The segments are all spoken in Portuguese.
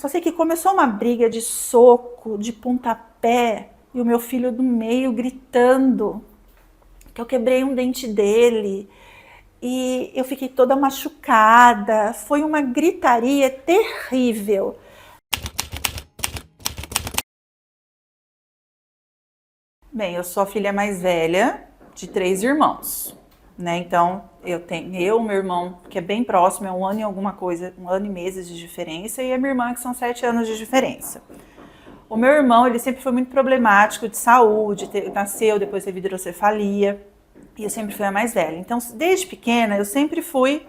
Só sei que começou uma briga de soco, de pontapé, e o meu filho do meio gritando que eu quebrei um dente dele. E eu fiquei toda machucada. Foi uma gritaria terrível. Bem, eu sou a filha mais velha de 3 irmãos, né? Então, meu irmão, que é bem próximo, é 1 ano e alguma coisa, 1 ano e meses de diferença, e a minha irmã, que são 7 anos de diferença. O meu irmão, ele sempre foi muito problemático de saúde, nasceu, depois teve hidrocefalia, e eu sempre fui a mais velha. Então, desde pequena, eu sempre fui,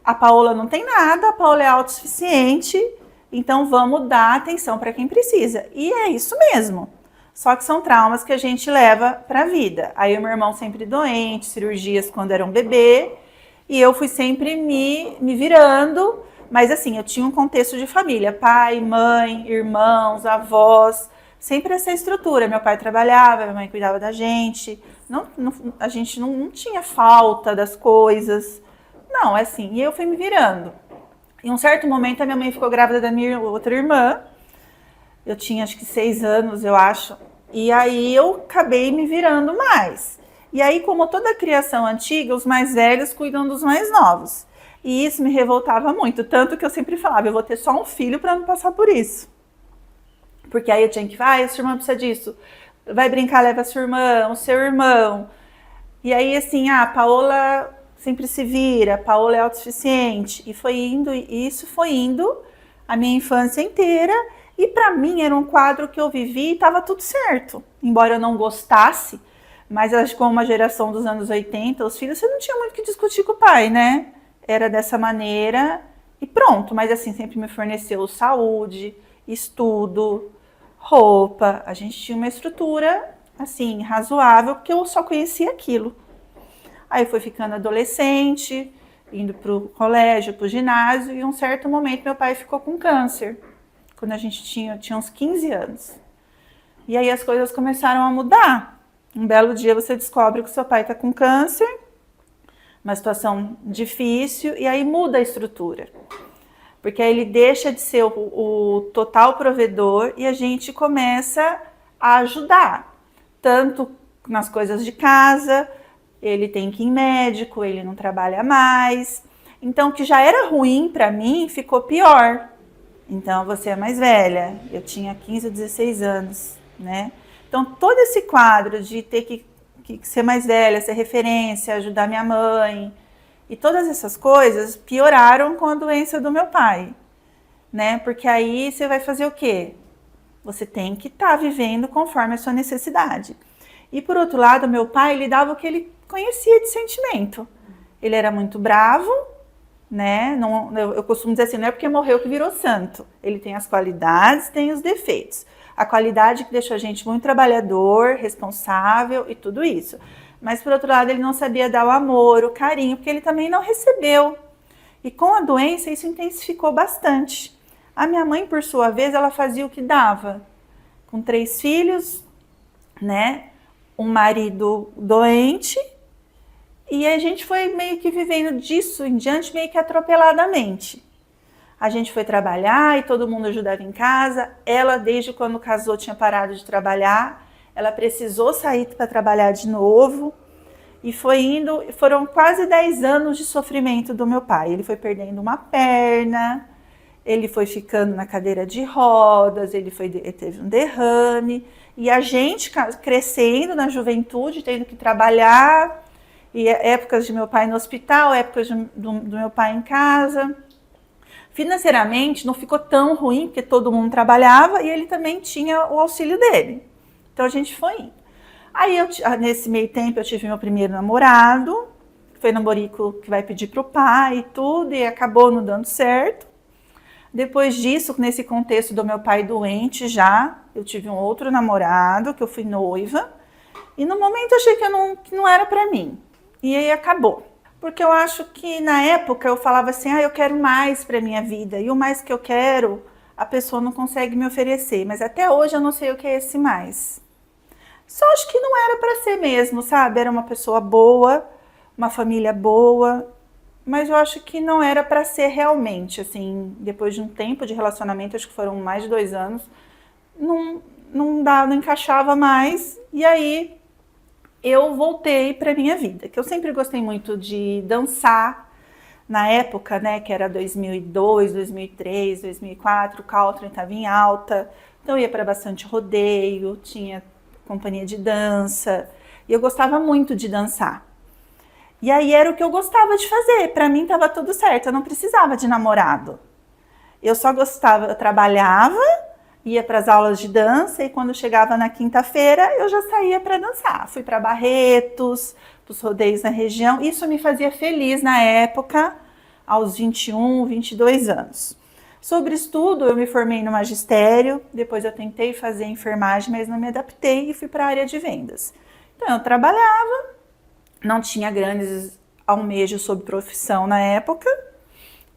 a Paola não tem nada, a Paola é autossuficiente, então vamos dar atenção para quem precisa. E é isso mesmo. Só que são traumas que a gente leva para a vida. Aí o meu irmão sempre doente, cirurgias quando era um bebê, e eu fui sempre me virando, mas assim, eu tinha um contexto de família, pai, mãe, irmãos, avós, sempre essa estrutura. Meu pai trabalhava, minha mãe cuidava da gente, a gente não tinha falta das coisas, não, é assim, e eu fui me virando. Em um certo momento a minha mãe ficou grávida da minha outra irmã, eu tinha acho que 6 anos, eu acho. E aí eu acabei me virando mais. E aí, como toda criação antiga, os mais velhos cuidam dos mais novos. E isso me revoltava muito. Tanto que eu sempre falava, eu vou ter só um filho para não passar por isso. Porque aí eu tinha que, a sua irmã precisa disso. Vai brincar, leva a sua irmã, o seu irmão. E aí, assim, a Paola sempre se vira, a Paola é autossuficiente. E foi indo, e isso foi indo a minha infância inteira. E para mim era um quadro que eu vivi e estava tudo certo. Embora eu não gostasse, mas acho que como uma geração dos anos 80, os filhos, você não tinha muito o que discutir com o pai, né? Era dessa maneira e pronto. Mas assim, sempre me forneceu saúde, estudo, roupa. A gente tinha uma estrutura, assim, razoável, porque eu só conhecia aquilo. Aí fui ficando adolescente, indo pro colégio, pro ginásio, e em um certo momento meu pai ficou com câncer. Quando a gente tinha uns 15 anos. E aí as coisas começaram a mudar. Um belo dia você descobre que o seu pai está com câncer, uma situação difícil, e aí muda a estrutura. Porque aí ele deixa de ser o total provedor e a gente começa a ajudar. Tanto nas coisas de casa, ele tem que ir em médico, ele não trabalha mais. Então, o que já era ruim para mim ficou pior. Então, você é mais velha, eu tinha 15 ou 16 anos, né? Então, todo esse quadro de ter que ser mais velha, ser referência, ajudar minha mãe, e todas essas coisas pioraram com a doença do meu pai, né? Porque aí você vai fazer o quê? Você tem que estar vivendo conforme a sua necessidade. E por outro lado, meu pai, ele dava o que ele conhecia de sentimento. Ele era muito bravo, né? Não, eu costumo dizer assim, não é porque morreu que virou santo. Ele tem as qualidades, tem os defeitos. A qualidade que deixou a gente muito trabalhador, responsável e tudo isso. Mas, por outro lado, ele não sabia dar o amor, o carinho, porque ele também não recebeu. E com a doença, isso intensificou bastante. A minha mãe, por sua vez, ela fazia o que dava. Com 3 filhos, né? Um marido doente. E a gente foi meio que vivendo disso em diante, meio que atropeladamente. A gente foi trabalhar e todo mundo ajudava em casa. Ela, desde quando casou, tinha parado de trabalhar. Ela precisou sair para trabalhar de novo. E foi indo, foram quase 10 anos de sofrimento do meu pai. Ele foi perdendo uma perna, ele foi ficando na cadeira de rodas, ele teve um derrame. E a gente crescendo na juventude, tendo que trabalhar. E épocas de meu pai no hospital, épocas do meu pai em casa. Financeiramente não ficou tão ruim, porque todo mundo trabalhava e ele também tinha o auxílio dele. Então a gente foi indo. Aí, nesse meio tempo, eu tive meu primeiro namorado, que foi namorico que vai pedir pro pai e tudo, e acabou não dando certo. Depois disso, nesse contexto do meu pai doente já, eu tive um outro namorado, que eu fui noiva, e no momento eu achei que não era pra mim. E aí acabou. Porque eu acho que na época eu falava assim, eu quero mais pra minha vida. E o mais que eu quero, a pessoa não consegue me oferecer. Mas até hoje eu não sei o que é esse mais. Só acho que não era pra ser mesmo, sabe? Era uma pessoa boa, uma família boa. mas eu acho que não era para ser realmente, assim, depois de um tempo de relacionamento, acho que foram mais de 2 anos, não encaixava mais, e aí eu voltei para minha vida, que eu sempre gostei muito de dançar, na época, né, que era 2002, 2003, 2004, o country estava em alta, então eu ia para bastante rodeio, tinha companhia de dança, e eu gostava muito de dançar. E aí era o que eu gostava de fazer, para mim estava tudo certo, eu não precisava de namorado. Eu só gostava, eu trabalhava, ia para as aulas de dança e quando chegava na quinta-feira eu já saía para dançar. Fui para Barretos, para os rodeios na região, isso me fazia feliz na época, aos 21, 22 anos. Sobre estudo, eu me formei no magistério, depois eu tentei fazer enfermagem, mas não me adaptei e fui para a área de vendas. Então eu trabalhava, não tinha grandes almejos sobre profissão na época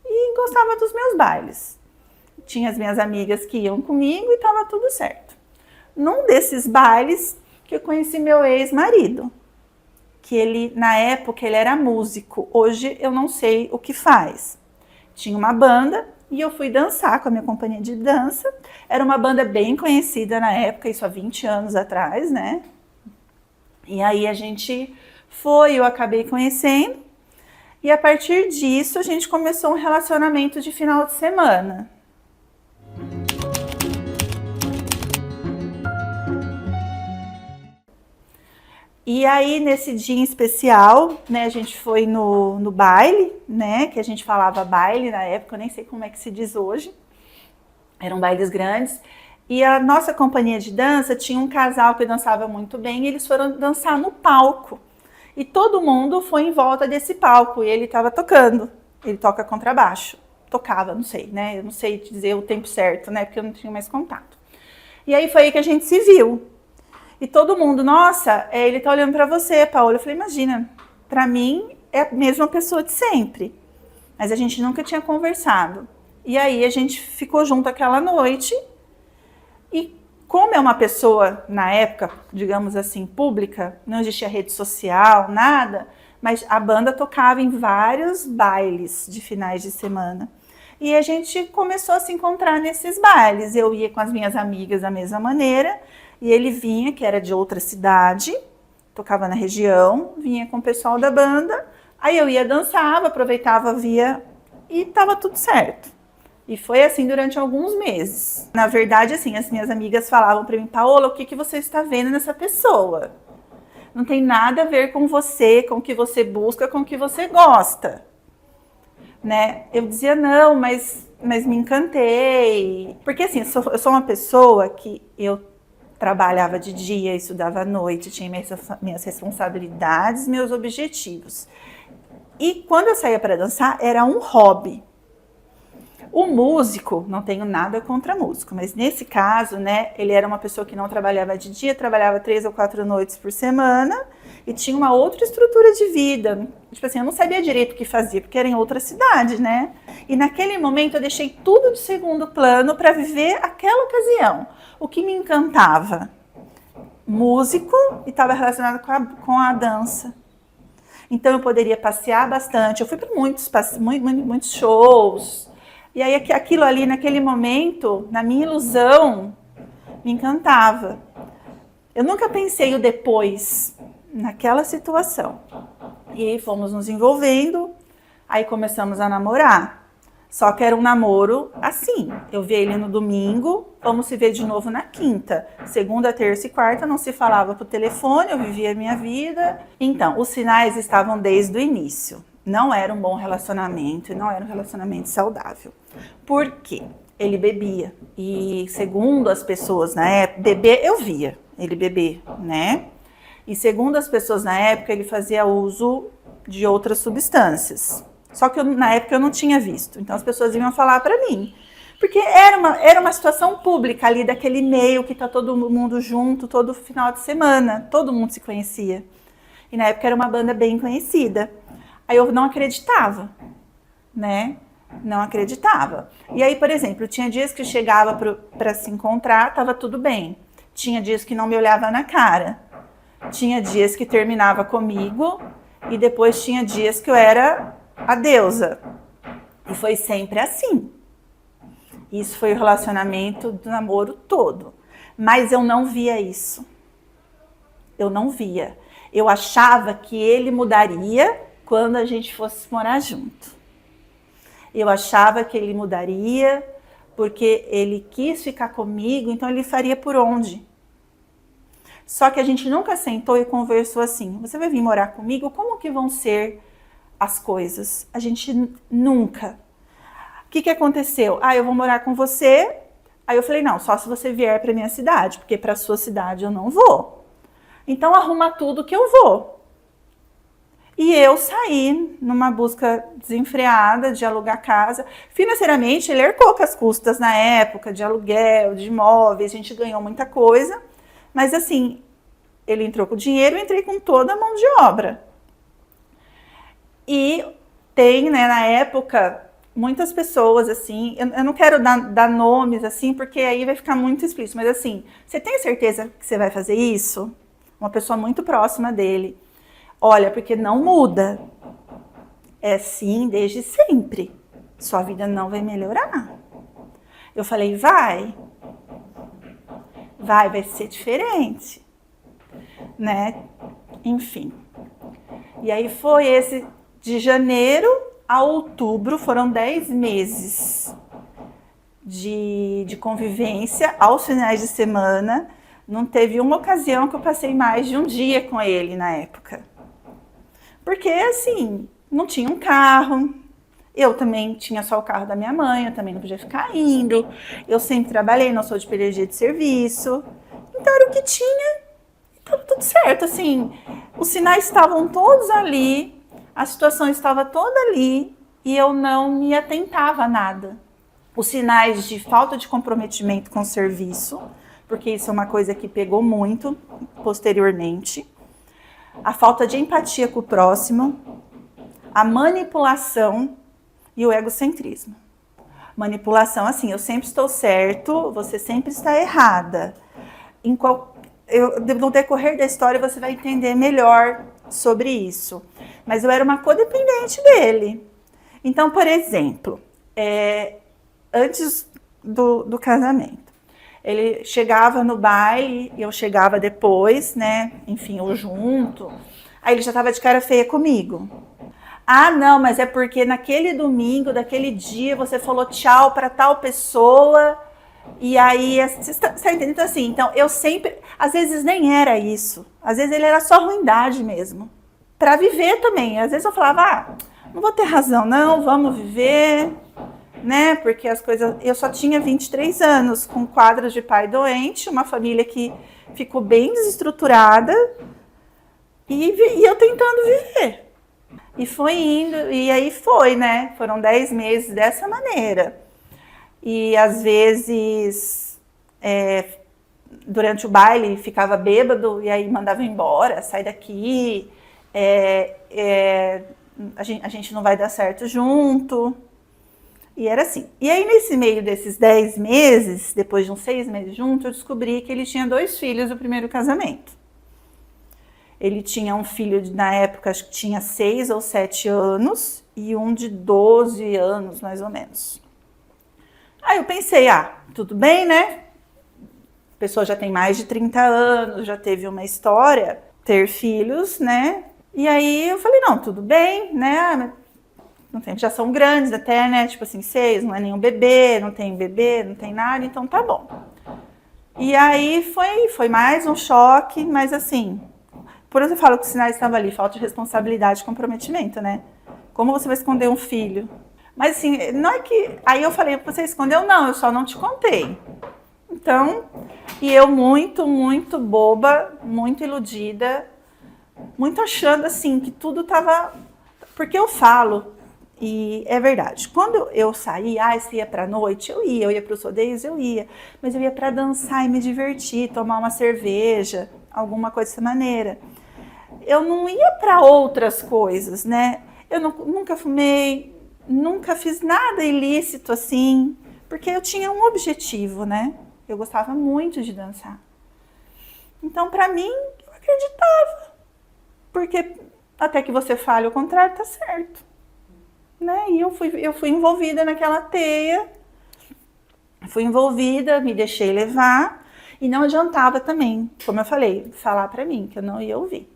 e gostava dos meus bailes. Tinha as minhas amigas que iam comigo e estava tudo certo. Num desses bailes que eu conheci meu ex-marido, que ele, na época, ele era músico. Hoje eu não sei o que faz. Tinha uma banda e eu fui dançar com a minha companhia de dança. Era uma banda bem conhecida na época, isso há 20 anos atrás, né? E aí a gente foi, eu acabei conhecendo. E a partir disso a gente começou um relacionamento de final de semana. E aí, nesse dia em especial, né, a gente foi no baile, né, que a gente falava baile na época, eu nem sei como é que se diz hoje. Eram bailes grandes. E a nossa companhia de dança tinha um casal que dançava muito bem e eles foram dançar no palco. E todo mundo foi em volta desse palco e ele estava tocando. Ele toca contrabaixo. Tocava, não sei, né? Eu não sei dizer o tempo certo, né? Porque eu não tinha mais contato. E aí foi aí que a gente se viu. E todo mundo, nossa, ele tá olhando para você, Paola. Eu falei, imagina, para mim é a mesma pessoa de sempre. Mas a gente nunca tinha conversado. E aí a gente ficou junto aquela noite. E como é uma pessoa, na época, digamos assim, pública, não existia rede social, nada, mas a banda tocava em vários bailes de finais de semana. E a gente começou a se encontrar nesses bailes. Eu ia com as minhas amigas da mesma maneira, e ele vinha, que era de outra cidade, tocava na região, vinha com o pessoal da banda, aí eu ia, dançava, aproveitava, via, e estava tudo certo. E foi assim durante alguns meses. Na verdade, assim, as minhas amigas falavam para mim, Paola, o que você está vendo nessa pessoa? Não tem nada a ver com você, com o que você busca, com o que você gosta. Né? Eu dizia, não, mas me encantei. Porque assim, eu sou uma pessoa que eu trabalhava de dia, estudava à noite, tinha minhas responsabilidades, meus objetivos. E quando eu saía para dançar, era um hobby. O músico, não tenho nada contra músico, mas nesse caso, né, ele era uma pessoa que não trabalhava de dia, trabalhava 3 ou 4 noites por semana e tinha uma outra estrutura de vida. Tipo assim, eu não sabia direito o que fazia, porque era em outra cidade, né? E naquele momento eu deixei tudo de segundo plano para viver aquela ocasião. O que me encantava? Músico e estava relacionado com a dança. Então eu poderia passear bastante. Eu fui para muitos shows. E aí aquilo ali, naquele momento, na minha ilusão, me encantava. Eu nunca pensei o depois, naquela situação. E aí fomos nos envolvendo, aí começamos a namorar. Só que era um namoro assim, eu via ele no domingo, vamos se ver de novo na quinta. Segunda, terça e quarta não se falava por telefone, eu vivia a minha vida. Então, os sinais estavam desde o início. Não era um bom relacionamento, não era um relacionamento saudável. Por quê? Ele bebia. E segundo as pessoas na época, beber eu via ele beber, né? E segundo as pessoas na época, ele fazia uso de outras substâncias. Só que na época eu não tinha visto. Então as pessoas iam falar para mim. Porque era uma situação pública ali daquele meio que tá todo mundo junto, todo final de semana. Todo mundo se conhecia. E na época era uma banda bem conhecida. Aí eu não acreditava, né? Não acreditava. E aí, por exemplo, tinha dias que eu chegava para se encontrar, tava tudo bem. Tinha dias que não me olhava na cara. Tinha dias que terminava comigo e depois tinha dias que eu era a deusa. E foi sempre assim. Isso foi o relacionamento do namoro todo. Mas eu não via isso. Eu não via. Eu achava que ele mudaria quando a gente fosse morar junto. Eu achava que ele mudaria porque ele quis ficar comigo, então ele faria por onde? Só que a gente nunca sentou e conversou assim, você vai vir morar comigo? Como que vão ser as coisas? A gente nunca. O que aconteceu? Eu vou morar com você. Aí eu falei, não, só se você vier para minha cidade, porque para sua cidade eu não vou. Então arruma tudo que eu vou. E eu saí numa busca desenfreada de alugar casa. Financeiramente, ele arcou com as custas na época, de aluguel, de imóveis, a gente ganhou muita coisa. Mas assim, ele entrou com dinheiro, eu entrei com toda a mão de obra. E tem, né, na época, muitas pessoas, assim, eu não quero dar nomes, assim, porque aí vai ficar muito explícito, mas assim, você tem certeza que você vai fazer isso? Uma pessoa muito próxima dele. Olha, porque não muda. É assim desde sempre. Sua vida não vai melhorar. Eu falei, vai ser diferente, né? Enfim. E aí foi esse de janeiro a outubro, foram 10 meses de convivência aos finais de semana. Não teve uma ocasião que eu passei mais de um dia com ele na época. Porque, assim, não tinha um carro. Eu também tinha só o carro da minha mãe, eu também não podia ficar indo. Eu sempre trabalhei, não sou de pedagogia de serviço. Então era o que tinha, estava tudo certo, assim. Os sinais estavam todos ali, a situação estava toda ali e eu não me atentava a nada. Os sinais de falta de comprometimento com o serviço, porque isso é uma coisa que pegou muito posteriormente. A falta de empatia com o próximo, a manipulação e o egocentrismo. Manipulação, assim, eu sempre estou certo, você sempre está errada. No decorrer da história você vai entender melhor sobre isso. Mas eu era uma codependente dele. Então, por exemplo, antes do casamento, ele chegava no baile, eu chegava depois, né? Enfim, eu junto. Aí ele já estava de cara feia comigo. Não, mas é porque naquele domingo, daquele dia, você falou tchau para tal pessoa. E aí, você está entendendo? Então, assim, eu sempre... Às vezes nem era isso. Às vezes ele era só ruindade mesmo. Para viver também. Às vezes eu falava, não vou ter razão não, vamos viver... né? Porque as coisas... Eu só tinha 23 anos, com quadros de pai doente, uma família que ficou bem desestruturada e eu tentando viver. E foi indo, e aí foi, né? Foram 10 meses dessa maneira. E às vezes, durante o baile, ficava bêbado e aí mandava embora, sai daqui, a gente não vai dar certo junto. E era assim. E aí, nesse meio desses 10 meses, depois de uns 6 meses juntos, eu descobri que ele tinha 2 filhos do primeiro casamento. Ele tinha um filho, na época, acho que tinha 6 ou 7 anos, e um de 12 anos, mais ou menos. Aí eu pensei, tudo bem, né? A pessoa já tem mais de 30 anos, já teve uma história, ter filhos, né? E aí eu falei, não, tudo bem, né? Não tem, já são grandes até, né? Tipo assim, 6, não é nenhum bebê, não tem nada, então tá bom. E aí foi mais um choque, mas assim, por isso eu falo que os sinais estavam ali, falta de responsabilidade e comprometimento, né? Como você vai esconder um filho? Mas assim, não é que... Aí eu falei, você escondeu? Não, eu só não te contei. Então, e eu muito, muito boba, muito iludida, muito achando assim, que tudo tava... Porque eu falo... E é verdade, quando eu saía, se ia pra noite, eu ia pros rodeios, eu ia. Mas eu ia pra dançar e me divertir, tomar uma cerveja, alguma coisa dessa maneira. Eu não ia pra outras coisas, né? Eu nunca fumei, nunca fiz nada ilícito assim, porque eu tinha um objetivo, né? Eu gostava muito de dançar. Então, pra mim, eu acreditava. Porque até que você fale o contrário, tá certo. né? E eu fui envolvida naquela teia, fui envolvida, me deixei levar, e não adiantava também, como eu falei, falar pra mim que eu não ia ouvir.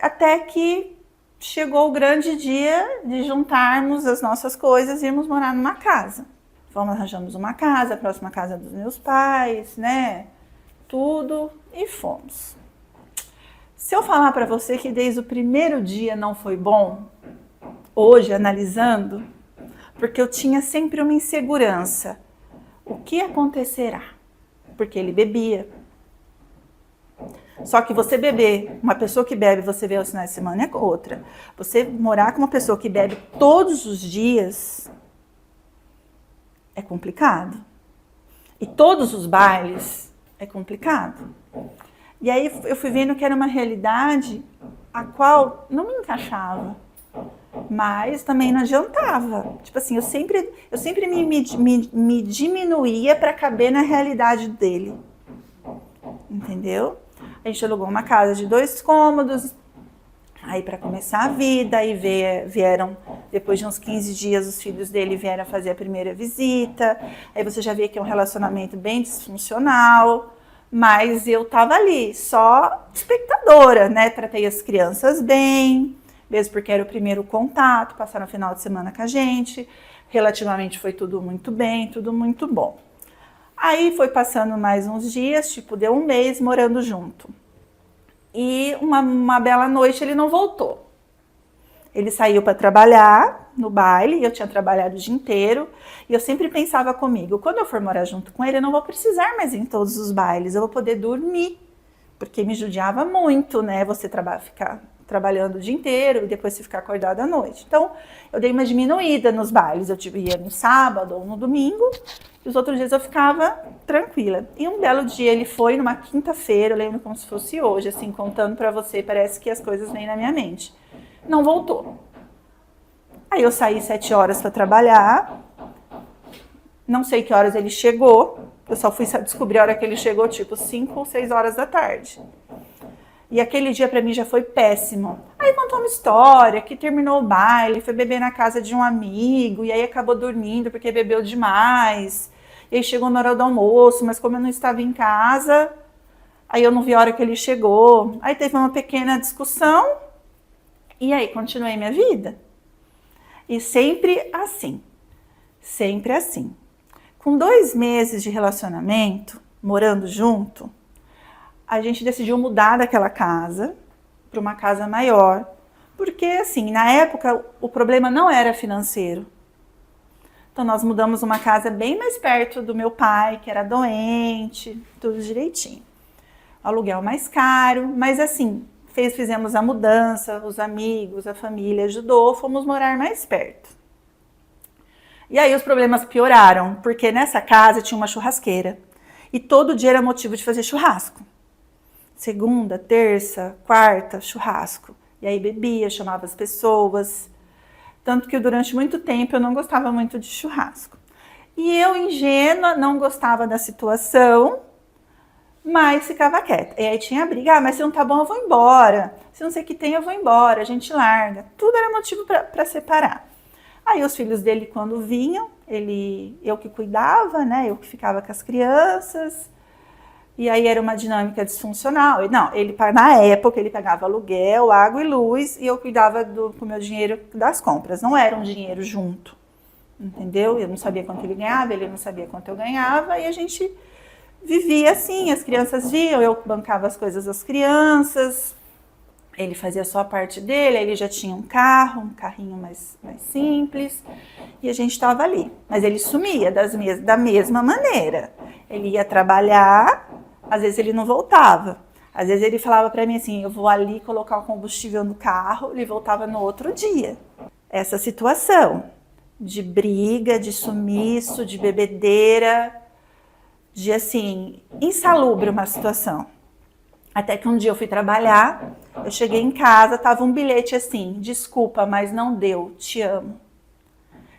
Até que chegou o grande dia de juntarmos as nossas coisas e irmos morar numa casa. Arranjamos uma casa, a próxima casa dos meus pais, né? Tudo, e fomos. Se eu falar para você que desde o primeiro dia não foi bom, hoje analisando, porque eu tinha sempre uma insegurança. O que acontecerá? Porque ele bebia. Só que você beber, uma pessoa que bebe, você vê aos finais de semana é outra. Você morar com uma pessoa que bebe todos os dias é complicado. E todos os bailes é complicado. E aí eu fui vendo que era uma realidade a qual não me encaixava. Mas também não adiantava. Tipo assim, eu sempre me diminuía para caber na realidade dele. Entendeu? A gente alugou uma casa de 2 cômodos, aí para começar a vida, aí vieram, depois de uns 15 dias, os filhos dele vieram fazer a primeira visita, aí você já vê que é um relacionamento bem disfuncional, mas eu tava ali, só espectadora, né? Tratei as crianças bem, mesmo porque era o primeiro contato, passaram o final de semana com a gente, relativamente foi tudo muito bem, tudo muito bom. Aí foi passando mais uns dias, tipo, deu um mês morando junto. E uma bela noite ele não voltou. Ele saiu para trabalhar no baile, e eu tinha trabalhado o dia inteiro. E eu sempre pensava comigo, quando eu for morar junto com ele, eu não vou precisar mais ir em todos os bailes, eu vou poder dormir. Porque me judiava muito, né, você ficar trabalhando o dia inteiro e depois você ficar acordado à noite. Então, eu dei uma diminuída nos bailes. Eu ia no sábado ou no domingo, e os outros dias eu ficava tranquila. E um belo dia ele foi numa quinta-feira, eu lembro como se fosse hoje, assim, contando pra você, parece que as coisas vêm na minha mente. Não voltou. Aí eu saí 7 horas para trabalhar, não sei que horas ele chegou, eu só fui descobrir a hora que ele chegou, tipo 5 ou 6 horas da tarde. E aquele dia pra mim já foi péssimo. Aí contou uma história que terminou o baile, foi beber na casa de um amigo, e aí acabou dormindo porque bebeu demais. E aí chegou na hora do almoço, mas como eu não estava em casa, aí eu não vi a hora que ele chegou. Aí teve uma pequena discussão, e aí continuei minha vida. E sempre assim, sempre assim. Com 2 meses de relacionamento, morando junto, a gente decidiu mudar daquela casa para uma casa maior, porque assim, na época o problema não era financeiro. Então nós mudamos uma casa bem mais perto do meu pai, que era doente, tudo direitinho. Aluguel mais caro, mas assim, fizemos a mudança, os amigos, a família ajudou, fomos morar mais perto. E aí os problemas pioraram, porque nessa casa tinha uma churrasqueira e todo dia era motivo de fazer churrasco. Segunda, terça, quarta, churrasco. E aí bebia, chamava as pessoas. Tanto que durante muito tempo eu não gostava muito de churrasco. E eu, ingênua, não gostava da situação, mas ficava quieta. E aí tinha briga, mas se não tá bom eu vou embora. Se não sei o que tem eu vou embora, a gente larga. Tudo era motivo para separar. Aí os filhos dele quando vinham, eu que cuidava, né? Eu que ficava com as crianças. E aí era uma dinâmica disfuncional. Não, na época ele pagava aluguel, água e luz e eu cuidava com o meu dinheiro das compras. Não era um dinheiro junto, entendeu? Eu não sabia quanto ele ganhava, ele não sabia quanto eu ganhava e a gente vivia assim. As crianças viam, eu bancava as coisas das crianças, ele fazia só a parte dele, aí ele já tinha um carrinho mais simples e a gente estava ali. Mas ele sumia da mesma maneira. Ele ia trabalhar, às vezes ele não voltava. Às vezes ele falava para mim assim, eu vou ali colocar o combustível no carro, ele voltava no outro dia. Essa situação de briga, de sumiço, de bebedeira, de assim, insalubre uma situação. Até que um dia eu fui trabalhar, eu cheguei em casa, tava um bilhete assim, desculpa, mas não deu, te amo.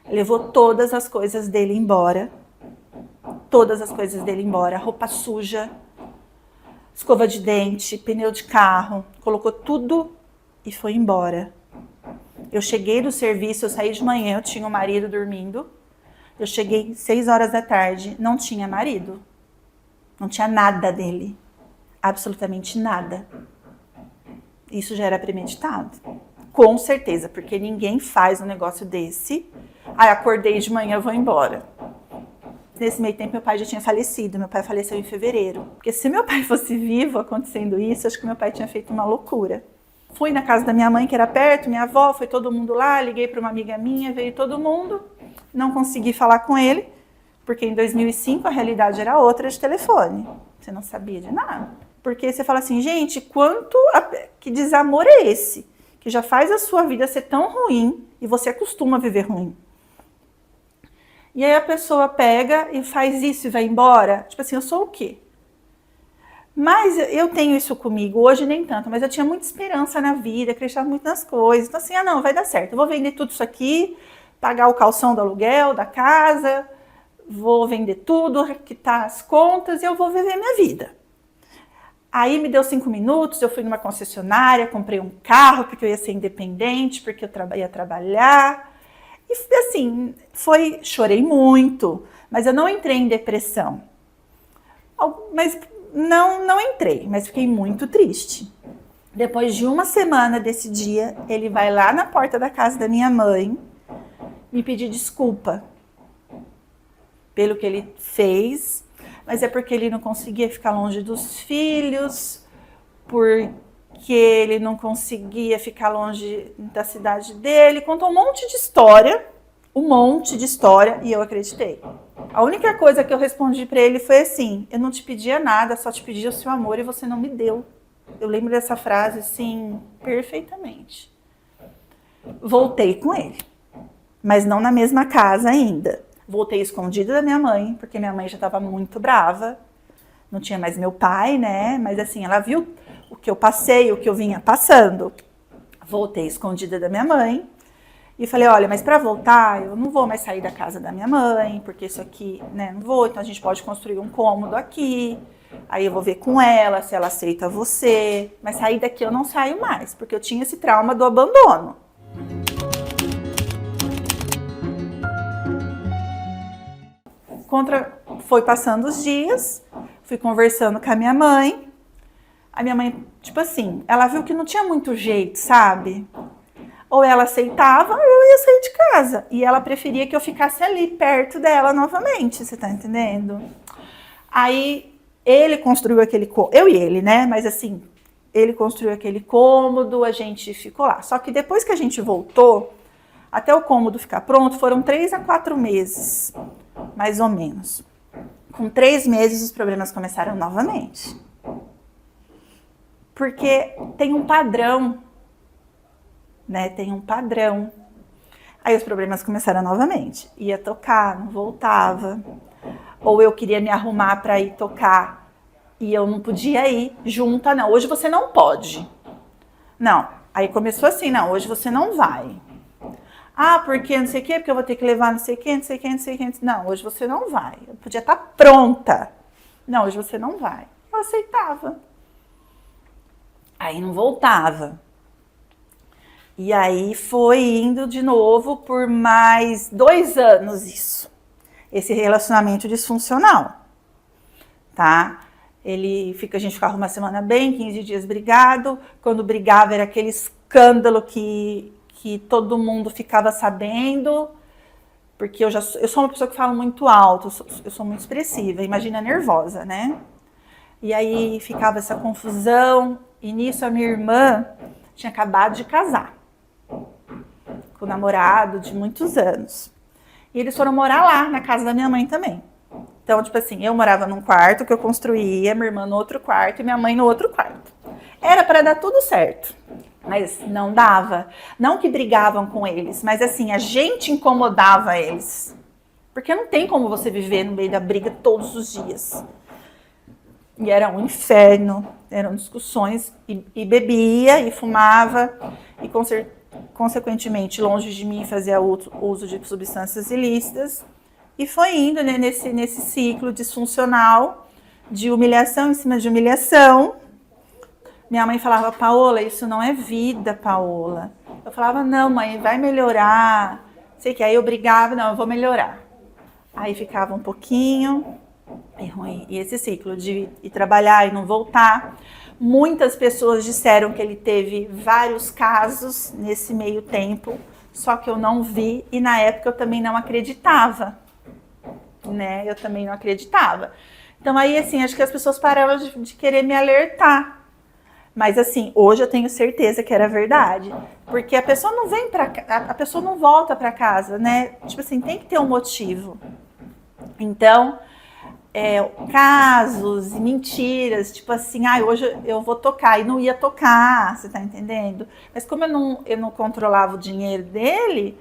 Levou todas as coisas dele embora, roupa suja, escova de dente, pneu de carro, colocou tudo e foi embora. Eu cheguei do serviço, eu saí de manhã, eu tinha o marido dormindo. Eu cheguei 6 horas da tarde, não tinha marido. Não tinha nada dele. Absolutamente nada. Isso já era premeditado. Com certeza, porque ninguém faz um negócio desse. Aí acordei de manhã, vou embora. Nesse meio tempo, meu pai já tinha falecido. Meu pai faleceu em fevereiro. Porque se meu pai fosse vivo acontecendo isso, acho que meu pai tinha feito uma loucura. Fui na casa da minha mãe, que era perto, minha avó, foi todo mundo lá. Liguei para uma amiga minha, veio todo mundo. Não consegui falar com ele, porque em 2005 a realidade era outra de telefone. Você não sabia de nada. Porque você fala assim, gente, que desamor é esse? Que já faz a sua vida ser tão ruim e você acostuma a viver ruim. E aí a pessoa pega e faz isso e vai embora. Tipo assim, eu sou o quê? Mas eu tenho isso comigo, hoje nem tanto, mas eu tinha muita esperança na vida, acreditava muito nas coisas. Então assim, não, vai dar certo, eu vou vender tudo isso aqui, pagar o calção do aluguel, da casa, vou vender tudo, quitar as contas e eu vou viver minha vida. Aí me deu 5 minutos, eu fui numa concessionária, comprei um carro, porque eu ia ser independente, porque eu ia trabalhar. E assim, chorei muito, mas eu não entrei em depressão. Mas não entrei, mas fiquei muito triste. Depois de uma semana desse dia, ele vai lá na porta da casa da minha mãe, me pedir desculpa pelo que ele fez, mas é porque ele não conseguia ficar longe dos filhos, porque ele não conseguia ficar longe da cidade dele. Contou um monte de história, e eu acreditei. A única coisa que eu respondi para ele foi assim, eu não te pedia nada, só te pedia o seu amor e você não me deu. Eu lembro dessa frase assim, perfeitamente. Voltei com ele. Mas não na mesma casa ainda. Voltei escondida da minha mãe, porque minha mãe já estava muito brava. Não tinha mais meu pai, né? Mas assim, ela viu o que eu passei, o que eu vinha passando. Voltei escondida da minha mãe. E falei, olha, mas para voltar, eu não vou mais sair da casa da minha mãe, porque isso aqui, né, não vou. Então a gente pode construir um cômodo aqui. Aí eu vou ver com ela, se ela aceita você. Mas sair daqui eu não saio mais, porque eu tinha esse trauma do abandono. Foi passando os dias, fui conversando com a minha mãe. A minha mãe, tipo assim, ela viu que não tinha muito jeito, sabe? Ou ela aceitava, ou eu ia sair de casa. E ela preferia que eu ficasse ali, perto dela novamente, você tá entendendo? Aí, ele construiu aquele cômodo, eu e ele, né? Mas assim, ele construiu aquele cômodo, a gente ficou lá. Só que depois que a gente voltou, até o cômodo ficar pronto, foram 3 a 4 meses. Mais ou menos. Com 3 meses, os problemas começaram novamente. Porque tem um padrão, né? Tem um padrão. Aí os problemas começaram novamente. Ia tocar, não voltava. Ou eu queria me arrumar para ir tocar e eu não podia ir junta, não. Hoje você não pode. Não. Aí começou assim, não, hoje você não vai. Ah, porque não sei o quê, porque eu vou ter que levar não sei o quê, não sei o quê, não sei o quê. Não, hoje você não vai. Eu podia estar pronta. Não, hoje você não vai. Eu aceitava. Aí não voltava. E aí foi indo de novo por mais 2 anos isso. Esse relacionamento disfuncional, tá? A gente ficava uma semana bem, 15 dias brigado. Quando brigava era aquele escândalo que todo mundo ficava sabendo, porque eu sou uma pessoa que fala muito alto, eu sou muito expressiva, imagina nervosa, né? E aí ficava essa confusão, e nisso a minha irmã tinha acabado de casar com o namorado de muitos anos. E eles foram morar lá, na casa da minha mãe também. Então, tipo assim, eu morava num quarto que eu construía, minha irmã no outro quarto e minha mãe no outro quarto. Era para dar tudo certo. Mas não dava. Não que brigavam com eles, mas assim, a gente incomodava eles. Porque não tem como você viver no meio da briga todos os dias. E era um inferno, eram discussões, e bebia, e fumava, e consequentemente, longe de mim, fazia uso de substâncias ilícitas. E foi indo, né, nesse ciclo disfuncional de humilhação em cima de humilhação. Minha mãe falava, Paola, isso não é vida, Paola. Eu falava, não, mãe, vai melhorar. Sei que aí eu brigava, não, eu vou melhorar. Aí ficava um pouquinho, é ruim. E esse ciclo de ir trabalhar e não voltar. Muitas pessoas disseram que ele teve vários casos nesse meio tempo, só que eu não vi e na época eu também não acreditava, né? Eu também não acreditava. Então aí, assim, acho que as pessoas pararam de querer me alertar. Mas assim, hoje eu tenho certeza que era verdade, porque a pessoa não vem para a pessoa não volta para casa, né? Tipo assim, tem que ter um motivo. Então, casos e mentiras, tipo assim, hoje eu vou tocar, e não ia tocar, você tá entendendo? Mas como eu não controlava o dinheiro dele,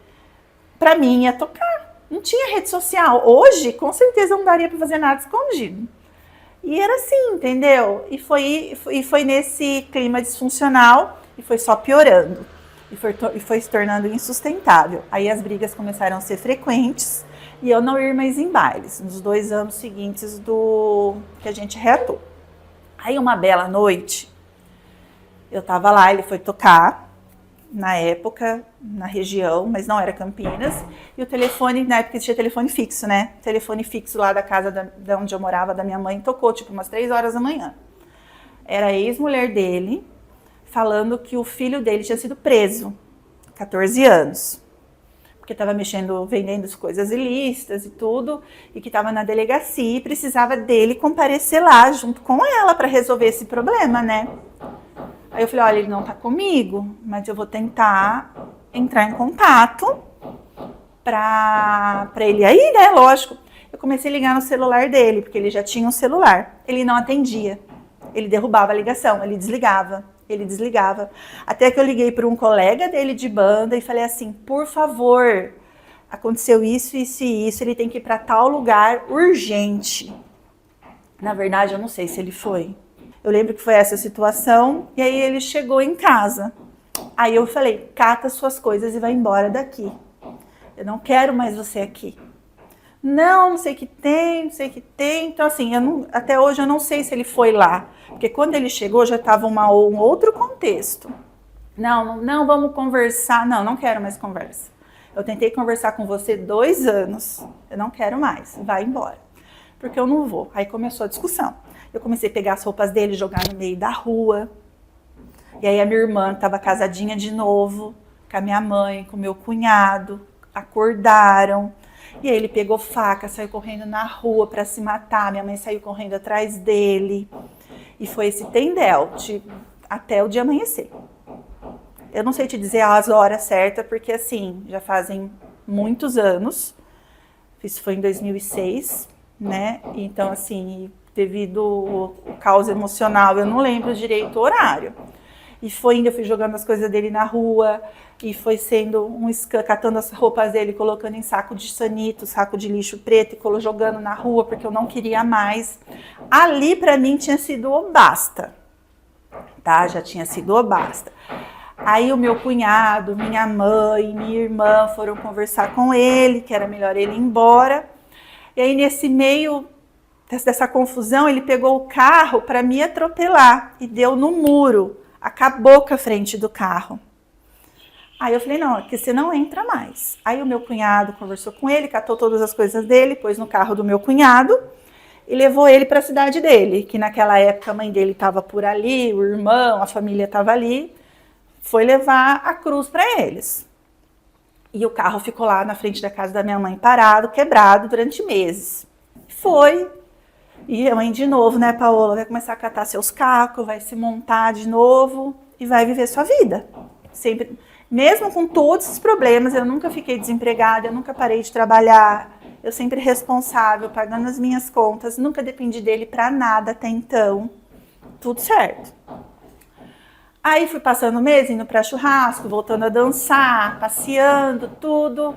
pra mim ia tocar. Não tinha rede social. Hoje, com certeza, não daria pra fazer nada escondido. E era assim, entendeu? E foi nesse clima disfuncional, e foi só piorando. E foi se tornando insustentável. Aí as brigas começaram a ser frequentes, e eu não ir mais em bailes, nos 2 anos seguintes do que a gente reatou. Aí uma bela noite, eu tava lá, ele foi tocar, na época, na região, mas não era Campinas, e o telefone, na época tinha telefone fixo, né? O telefone fixo lá da casa da onde eu morava, da minha mãe, tocou, tipo, umas 3 horas da manhã. Era a ex-mulher dele, falando que o filho dele tinha sido preso, 14 anos. Porque estava mexendo, vendendo as coisas ilícitas e tudo, e que estava na delegacia e precisava dele comparecer lá junto com ela para resolver esse problema, né? Aí eu falei, olha, ele não tá comigo, mas eu vou tentar entrar em contato pra ele aí, né? Lógico. Eu comecei a ligar no celular dele, porque ele já tinha um celular. Ele não atendia. Ele derrubava a ligação, ele desligava. Até que eu liguei para um colega dele de banda e falei assim, por favor, aconteceu isso, isso e isso, ele tem que ir para tal lugar urgente. Na verdade, eu não sei se ele foi. Eu lembro que foi essa situação, e aí ele chegou em casa. Aí eu falei, cata suas coisas e vai embora daqui. Eu não quero mais você aqui. Não sei o que tem, não sei o que tem. Então, assim, até hoje eu não sei se ele foi lá. Porque quando ele chegou já estava um outro contexto. Não, vamos conversar. Não quero mais conversa. Eu tentei conversar com você 2 anos. Eu não quero mais. Vai embora. Porque eu não vou. Aí começou a discussão. Eu comecei a pegar as roupas dele e jogar no meio da rua. E aí a minha irmã estava casadinha de novo, com a minha mãe, com o meu cunhado. Acordaram. E aí ele pegou faca, saiu correndo na rua para se matar. Minha mãe saiu correndo atrás dele. E foi esse tendel até o dia amanhecer. Eu não sei te dizer as horas certas, porque assim, já fazem muitos anos. Isso foi em 2006, né? Então, assim, devido ao caos emocional, eu não lembro direito o horário. E foi indo, eu fui jogando as coisas dele na rua, e foi sendo catando as roupas dele, colocando em saco de sanito, saco de lixo preto, e jogando na rua, porque eu não queria mais. Ali, pra mim, tinha sido o basta, tá? Já tinha sido o basta. Aí o meu cunhado, minha mãe, minha irmã foram conversar com ele, que era melhor ele ir embora. E aí, nesse meio dessa confusão, ele pegou o carro para me atropelar e deu no muro. Acabou com a frente do carro. Aí eu falei, não, aqui você não entra mais. Aí o meu cunhado conversou com ele, catou todas as coisas dele, pôs no carro do meu cunhado e levou ele para a cidade dele, que naquela época a mãe dele estava por ali, o irmão, a família estava ali. Foi levar a cruz para eles. E o carro ficou lá na frente da casa da minha mãe parado, quebrado durante meses. Foi. E a mãe de novo, né, Paola, vai começar a catar seus cacos, vai se montar de novo e vai viver sua vida. Sempre, mesmo com todos esses problemas, eu nunca fiquei desempregada, eu nunca parei de trabalhar, eu sempre responsável, pagando as minhas contas, nunca dependi dele para nada até então. Tudo certo. Aí fui passando o mês, indo para churrasco, voltando a dançar, passeando, tudo.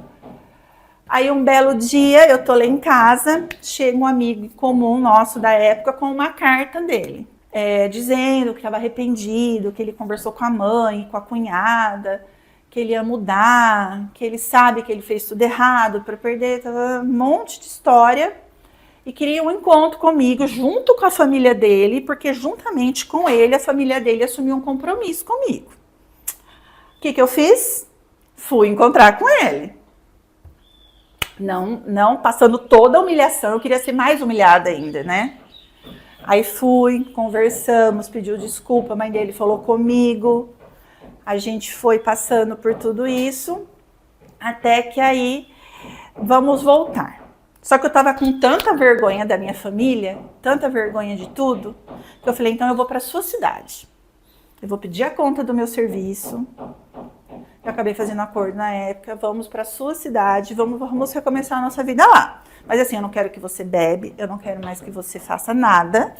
Aí um belo dia, eu tô lá em casa, chega um amigo comum nosso da época com uma carta dele, dizendo que estava arrependido, que ele conversou com a mãe, com a cunhada, que ele ia mudar, que ele sabe que ele fez tudo errado para perder, um monte de história. e queria um encontro comigo, junto com a família dele, porque juntamente com ele, a família dele assumiu um compromisso comigo. O que eu fiz? Fui encontrar com ele. Não passando toda a humilhação, eu queria ser mais humilhada ainda, né? Aí fui, conversamos, pediu desculpa, a mãe dele falou comigo. A gente foi passando por tudo isso, até que aí vamos voltar. Só que eu tava com tanta vergonha da minha família, tanta vergonha de tudo, que eu falei, então eu vou para sua cidade. Eu vou pedir a conta do meu serviço. Eu acabei fazendo acordo na época, vamos para sua cidade, vamos recomeçar a nossa vida lá. Mas assim, eu não quero que você bebe, eu não quero mais que você faça nada,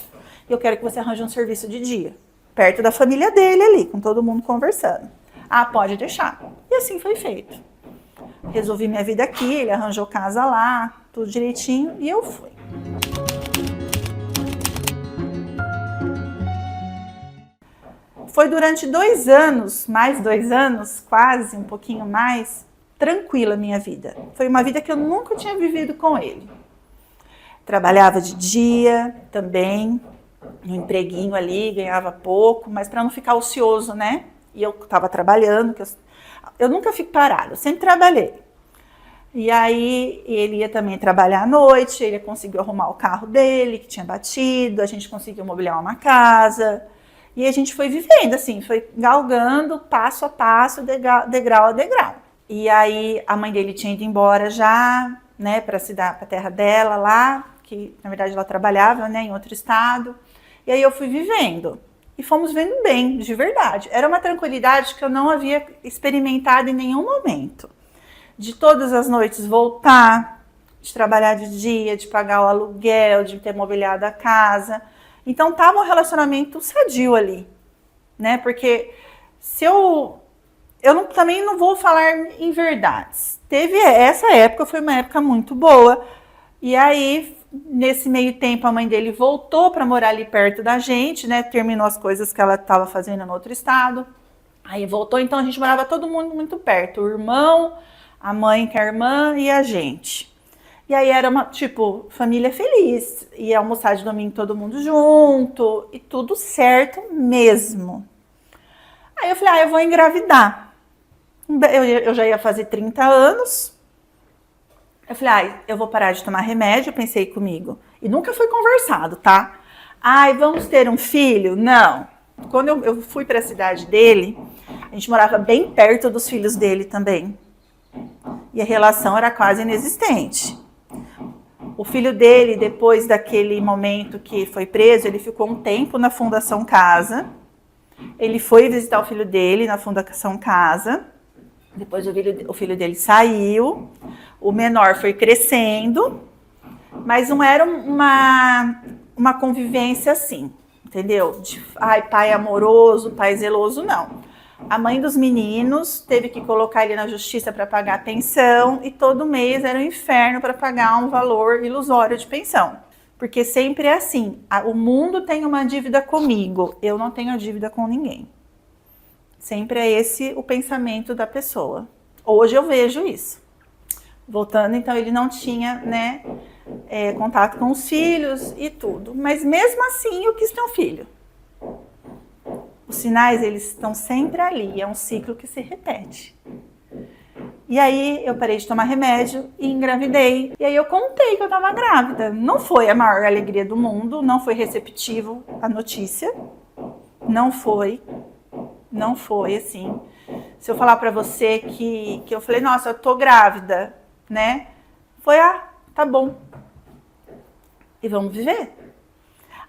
eu quero que você arranje um serviço de dia, perto da família dele ali, com todo mundo conversando. Ah, pode deixar. E assim foi feito. Resolvi minha vida aqui, ele arranjou casa lá, tudo direitinho, e eu fui. Foi durante 2 anos, mais 2 anos, quase, um pouquinho mais, tranquila a minha vida. Foi uma vida que eu nunca tinha vivido com ele. Trabalhava de dia também, no empreguinho ali, ganhava pouco, mas para não ficar ocioso, né? E eu estava trabalhando, eu nunca fico parada, eu sempre trabalhei. E aí ele ia também trabalhar à noite, ele conseguiu arrumar o carro dele, que tinha batido, a gente conseguiu mobiliar uma casa. E a gente foi vivendo, assim, foi galgando passo a passo, degrau a degrau. E aí a mãe dele tinha ido embora já, né, para a terra dela lá, que na verdade ela trabalhava, né, em outro estado. E aí eu fui vivendo. E fomos vendo bem, de verdade. Era uma tranquilidade que eu não havia experimentado em nenhum momento. De todas as noites voltar, de trabalhar de dia, de pagar o aluguel, de ter mobiliado a casa. Então tava um relacionamento sadio ali, né? Porque se também não vou falar em verdades. Essa época foi uma época muito boa. E aí, nesse meio tempo, a mãe dele voltou para morar ali perto da gente, né? Terminou as coisas que ela estava fazendo no outro estado. Aí voltou, então a gente morava todo mundo muito perto. O irmão, a mãe com a irmã e a gente. E aí era uma, tipo, família feliz. Ia almoçar de domingo todo mundo junto. E tudo certo mesmo. Aí eu falei, eu vou engravidar. Eu já ia fazer 30 anos. Eu falei, eu vou parar de tomar remédio, pensei comigo. E nunca foi conversado, tá? Vamos ter um filho? Não. Quando eu fui para a cidade dele, a gente morava bem perto dos filhos dele também. E a relação era quase inexistente. O filho dele, depois daquele momento que foi preso, ele ficou um tempo na Fundação Casa. Ele foi visitar o filho dele na Fundação Casa. Depois o filho dele saiu. O menor foi crescendo. Mas não era uma convivência assim, entendeu? De pai amoroso, pai zeloso, não. A mãe dos meninos teve que colocar ele na justiça para pagar a pensão e todo mês era um inferno para pagar um valor ilusório de pensão. Porque sempre é assim, o mundo tem uma dívida comigo, eu não tenho a dívida com ninguém. Sempre é esse o pensamento da pessoa. Hoje eu vejo isso. Voltando, então ele não tinha, né, contato com os filhos e tudo. Mas mesmo assim eu quis ter um filho. Os sinais, eles estão sempre ali, é um ciclo que se repete. E aí eu parei de tomar remédio e engravidei. E aí eu contei que eu estava grávida. Não foi a maior alegria do mundo, não foi receptivo a notícia. Não foi assim. Se eu falar para você que eu falei, nossa, eu tô grávida, né? Foi, tá bom. E vamos viver.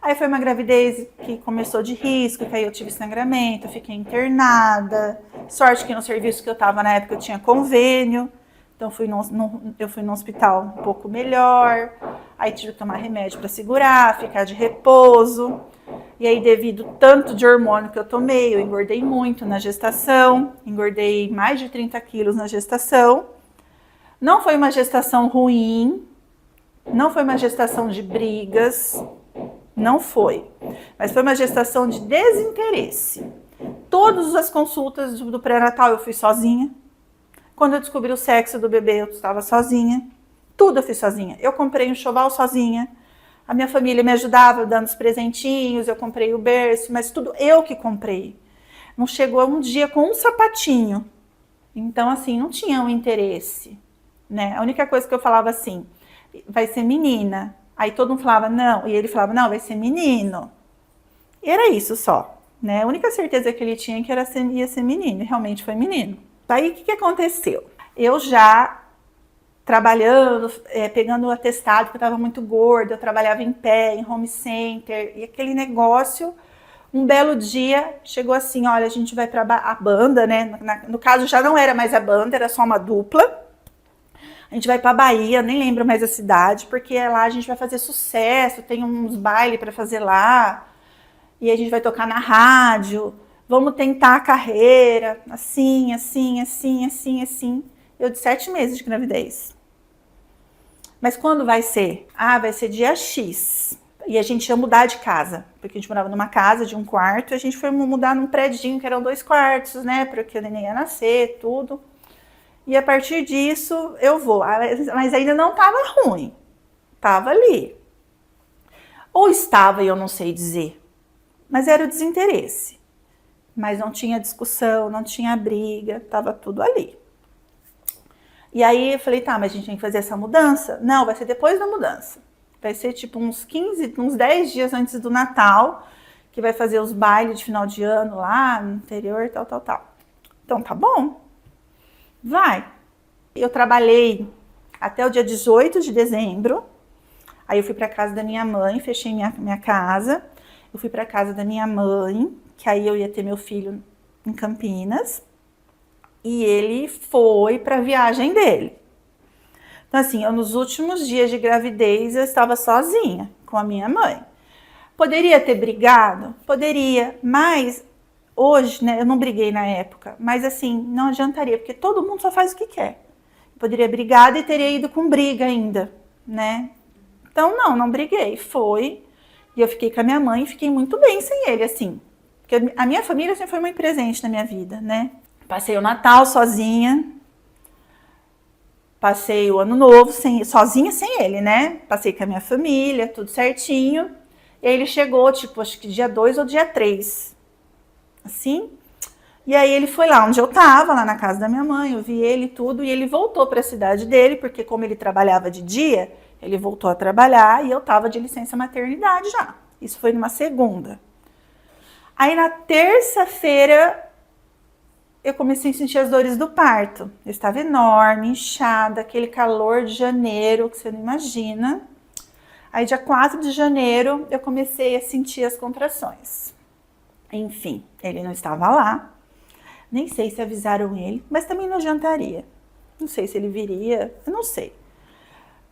Aí foi uma gravidez que começou de risco, que aí eu tive sangramento, fiquei internada. Sorte que no serviço que eu estava na época eu tinha convênio. Então eu fui num hospital um pouco melhor. Aí tive que tomar remédio para segurar, ficar de repouso. E aí devido tanto de hormônio que eu tomei, eu engordei muito na gestação. Engordei mais de 30 quilos na gestação. Não foi uma gestação ruim. Não foi uma gestação de brigas. Não foi, mas foi uma gestação de desinteresse. Todas as consultas do pré-natal eu fui sozinha. Quando eu descobri o sexo do bebê, eu estava sozinha. Tudo eu fiz sozinha. Eu comprei um enxoval sozinha. A minha família me ajudava dando os presentinhos, eu comprei o berço, mas tudo eu que comprei. Não chegou um dia com um sapatinho. Então, assim, não tinha um interesse, né? A única coisa que eu falava assim, vai ser menina. Aí todo mundo falava não, e ele falava não, vai ser menino. E era isso só, né? A única certeza que ele tinha que ia ser menino, e realmente foi menino. Aí o que aconteceu? Eu já trabalhando, pegando o atestado, porque eu estava muito gorda, eu trabalhava em pé, em home center, e aquele negócio, um belo dia, chegou assim, olha, a gente vai para a banda, né? No caso, já não era mais a banda, era só uma dupla. A gente vai para Bahia, nem lembro mais a cidade, porque lá a gente vai fazer sucesso, tem uns bailes para fazer lá, e a gente vai tocar na rádio, vamos tentar a carreira, assim, assim, assim, assim, assim. Eu de 7 meses de gravidez. Mas quando vai ser? Ah, vai ser dia X. E a gente ia mudar de casa, porque a gente morava numa casa de um quarto, e a gente foi mudar num prédio que eram 2 quartos, né, porque o neném ia nascer, tudo. E a partir disso, eu vou. Mas ainda não estava ruim. Estava ali. Ou estava, e eu não sei dizer. Mas era o desinteresse. Mas não tinha discussão, não tinha briga, estava tudo ali. E aí eu falei, tá, mas a gente tem que fazer essa mudança? Não, vai ser depois da mudança. Vai ser tipo uns 10 dias antes do Natal, que vai fazer os bailes de final de ano lá no interior, tal, tal, tal. Então tá bom, vai. Eu trabalhei até o dia 18 de dezembro, aí eu fui pra casa da minha mãe, fechei minha casa, eu fui pra casa da minha mãe, que aí eu ia ter meu filho em Campinas, e ele foi para a viagem dele. Então, assim, nos últimos dias de gravidez, eu estava sozinha com a minha mãe. Poderia ter brigado? Poderia, mas hoje, né, eu não briguei na época, mas assim, não adiantaria, porque todo mundo só faz o que quer. Poderia brigar e teria ido com briga ainda, né? Então, não briguei, foi. E eu fiquei com a minha mãe e fiquei muito bem sem ele, assim. Porque a minha família sempre foi muito presente na minha vida, né? Passei o Natal sozinha, passei o Ano Novo sozinha sem ele, né? Passei com a minha família, tudo certinho. E aí ele chegou, tipo, acho que dia 2 ou dia 3, assim. E aí ele foi lá onde eu tava, lá na casa da minha mãe, eu vi ele e tudo. E ele voltou para a cidade dele, porque como ele trabalhava de dia, ele voltou a trabalhar e eu tava de licença maternidade já. Isso foi numa segunda. Aí na terça-feira, eu comecei a sentir as dores do parto. Eu estava enorme, inchada, aquele calor de janeiro que você não imagina. Aí dia 4 de janeiro eu comecei a sentir as contrações. Enfim, ele não estava lá. Nem sei se avisaram ele, mas também não adiantaria. Não sei se ele viria, eu não sei.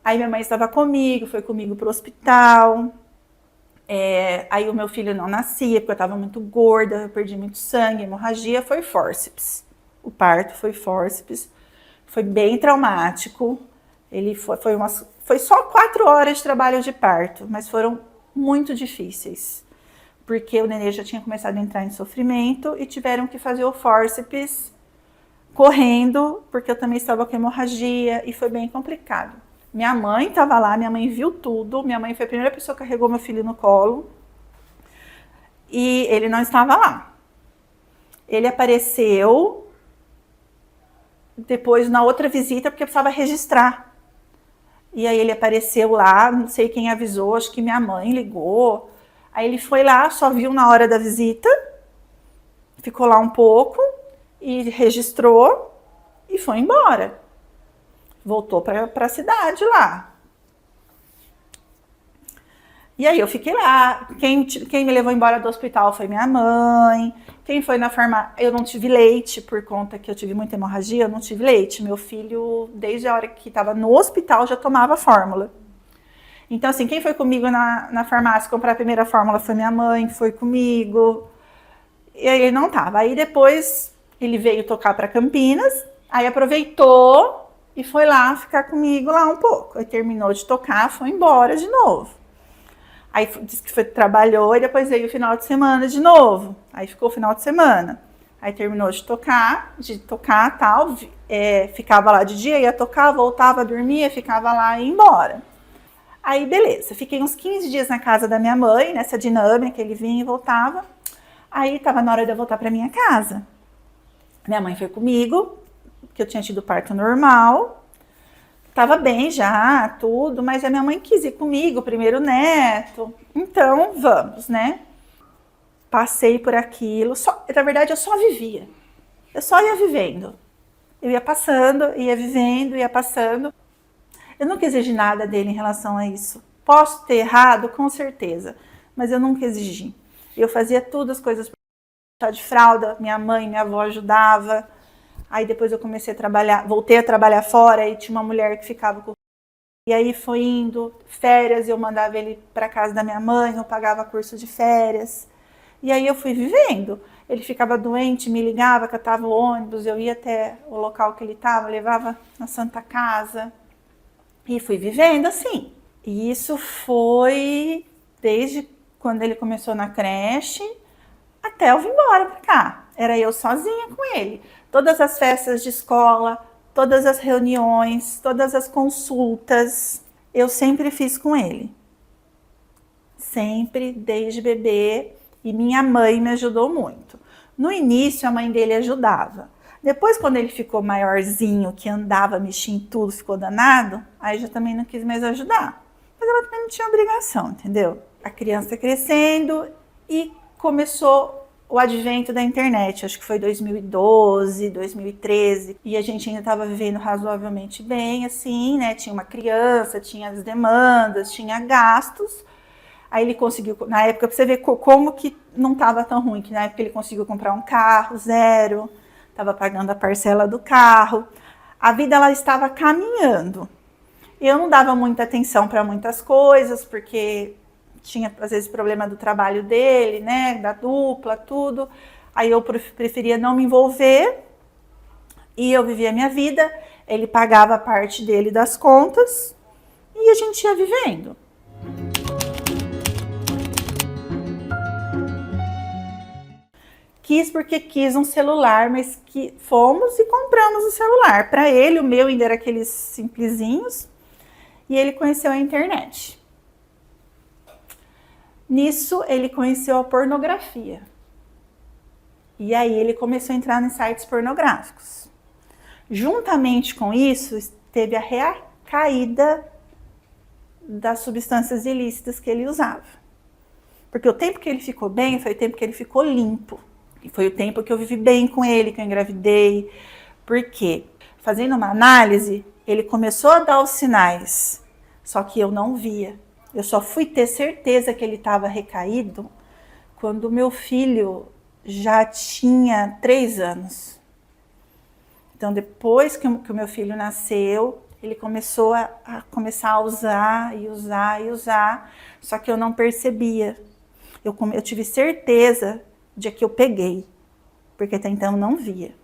Aí minha mãe estava comigo, foi comigo para o hospital. Aí o meu filho não nascia, porque eu estava muito gorda, eu perdi muito sangue, hemorragia, foi fórceps. O parto foi fórceps, foi bem traumático. Ele foi só 4 horas de trabalho de parto, mas foram muito difíceis, porque o nenê já tinha começado a entrar em sofrimento e tiveram que fazer o fórceps correndo, porque eu também estava com hemorragia e foi bem complicado. Minha mãe estava lá, minha mãe viu tudo, minha mãe foi a primeira pessoa que carregou meu filho no colo e ele não estava lá. Ele apareceu depois na outra visita porque precisava registrar. E aí ele apareceu lá, não sei quem avisou, acho que minha mãe ligou. Aí ele foi lá, só viu na hora da visita, ficou lá um pouco e registrou e foi embora. Voltou para a cidade lá. E aí eu fiquei lá. Quem me levou embora do hospital foi minha mãe. Quem foi na farmácia... Eu não tive leite, por conta que eu tive muita hemorragia, eu não tive leite. Meu filho, desde a hora que estava no hospital, já tomava fórmula. Então, assim, quem foi comigo na farmácia comprar a primeira fórmula foi minha mãe, foi comigo. E aí ele não tava. Aí depois ele veio tocar para Campinas, aí aproveitou e foi lá ficar comigo lá um pouco. Aí terminou de tocar, foi embora de novo. Aí disse que trabalhou e depois veio o final de semana de novo. Aí ficou o final de semana. Aí terminou de tocar tal, ficava lá de dia, ia tocar, voltava, dormia, ficava lá e ia embora. Aí, beleza, fiquei uns 15 dias na casa da minha mãe, nessa dinâmica, ele vinha e voltava. Aí, tava na hora de eu voltar pra minha casa. Minha mãe foi comigo, que eu tinha tido parto normal. Tava bem já, tudo, mas a minha mãe quis ir comigo, primeiro neto. Então, vamos, né? Passei por aquilo, na verdade eu só vivia. Eu só ia vivendo. Eu ia passando, ia vivendo, ia passando. Eu nunca exigi nada dele em relação a isso. Posso ter errado, com certeza, mas eu nunca exigi. Eu fazia tudo as coisas de fralda, minha mãe, minha avó ajudava. Aí depois eu comecei a trabalhar, voltei a trabalhar fora e tinha uma mulher que ficava com... E aí foi indo, férias, eu mandava ele para casa da minha mãe, eu pagava curso de férias. E aí eu fui vivendo. Ele ficava doente, me ligava, catava o ônibus, eu ia até o local que ele estava, levava na Santa Casa. E fui vivendo assim. E isso foi desde quando ele começou na creche até eu vir embora pra cá. Era eu sozinha com ele. Todas as festas de escola, todas as reuniões, todas as consultas, eu sempre fiz com ele. Sempre, desde bebê. E minha mãe me ajudou muito. No início, a mãe dele ajudava. Depois, quando ele ficou maiorzinho, que andava, mexia em tudo, ficou danado, aí já também não quis mais ajudar. Mas ela também não tinha obrigação, entendeu? A criança crescendo e começou o advento da internet. Acho que foi 2012, 2013. E a gente ainda estava vivendo razoavelmente bem, assim, né? Tinha uma criança, tinha as demandas, tinha gastos. Aí ele conseguiu, na época, pra você ver como que não estava tão ruim, que na época ele conseguiu comprar um carro, 0, estava pagando a parcela do carro. A vida, ela estava caminhando. Eu não dava muita atenção para muitas coisas, porque tinha, às vezes, problema do trabalho dele, né, da dupla, tudo. Aí eu preferia não me envolver e eu vivia a minha vida. Ele pagava a parte dele das contas e a gente ia vivendo. Quis porque quis um celular, mas que fomos e compramos o celular. Para ele, o meu ainda era aqueles simplesinhos, e ele conheceu a internet. Nisso, ele conheceu a pornografia. E aí ele começou a entrar em sites pornográficos. Juntamente com isso, teve a recaída das substâncias ilícitas que ele usava. Porque o tempo que ele ficou bem foi o tempo que ele ficou limpo. E foi o tempo que eu vivi bem com ele, que eu engravidei. Porque, fazendo uma análise, ele começou a dar os sinais, só que eu não via. Eu só fui ter certeza que ele estava recaído quando o meu filho já tinha 3 anos. Então, depois que o meu filho nasceu, ele começou começar a usar e usar e usar, só que eu não percebia. Eu tive certeza de que eu peguei, porque até então eu não via.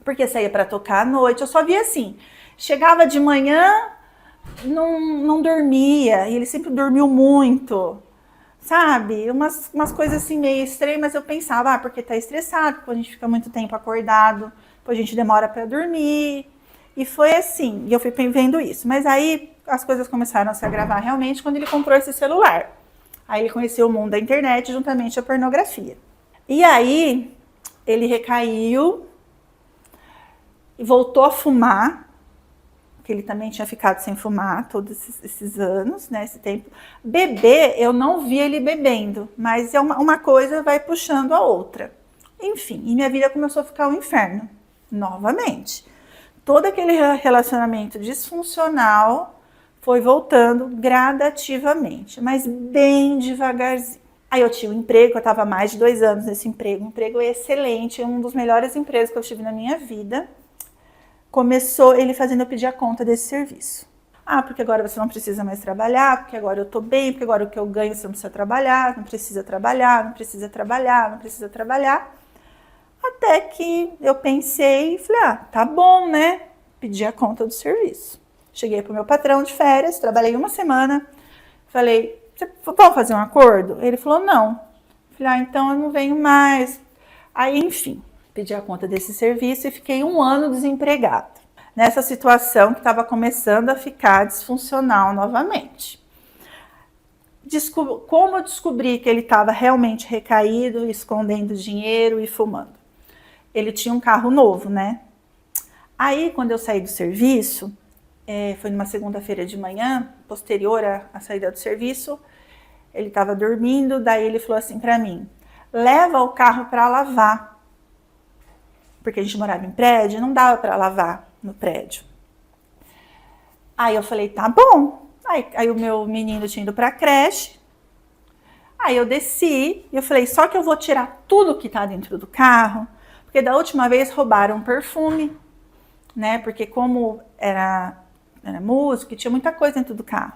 Porque saía para tocar à noite, eu só via assim, chegava de manhã, não dormia, e ele sempre dormiu muito, sabe? Umas coisas assim meio estranhas, mas eu pensava, porque tá estressado, porque a gente fica muito tempo acordado, depois a gente demora para dormir, e foi assim, e eu fui vendo isso. Mas aí as coisas começaram a se agravar realmente quando ele comprou esse celular. Aí ele conheceu o mundo da internet juntamente a pornografia. E aí ele recaiu e voltou a fumar, que ele também tinha ficado sem fumar todos esses anos, né, esse tempo. Beber, eu não vi ele bebendo, mas uma coisa vai puxando a outra. Enfim, e minha vida começou a ficar um inferno, novamente. Todo aquele relacionamento disfuncional foi voltando gradativamente, mas bem devagarzinho. Aí eu tinha um emprego, eu estava há mais de 2 anos nesse emprego, um emprego excelente, um dos melhores empregos que eu tive na minha vida. Começou ele fazendo eu pedir a conta desse serviço. Porque agora você não precisa mais trabalhar, porque agora eu tô bem, porque agora o que eu ganho você não precisa trabalhar, não precisa trabalhar, não precisa trabalhar, não precisa trabalhar. Até que eu pensei e falei, tá bom, né? Pedi a conta do serviço. Cheguei pro meu patrão de férias, trabalhei 1 semana, falei, vamos fazer um acordo? Ele falou, não. Falei, então eu não venho mais. Aí, enfim, pedi a conta desse serviço e fiquei 1 ano desempregada. nessa situação que estava começando a ficar disfuncional novamente. Como eu descobri que ele estava realmente recaído, escondendo dinheiro e fumando? Ele tinha um carro novo, né? Aí, quando eu saí do serviço, foi numa segunda-feira de manhã, posterior à saída do serviço, ele estava dormindo, daí ele falou assim para mim, leva o carro para lavar. Porque a gente morava em prédio, não dava para lavar no prédio. Aí eu falei, tá bom. Aí o meu menino tinha ido para a creche. Aí eu desci e eu falei, só que eu vou tirar tudo que tá dentro do carro, porque da última vez roubaram perfume, né? Porque como era música, tinha muita coisa dentro do carro.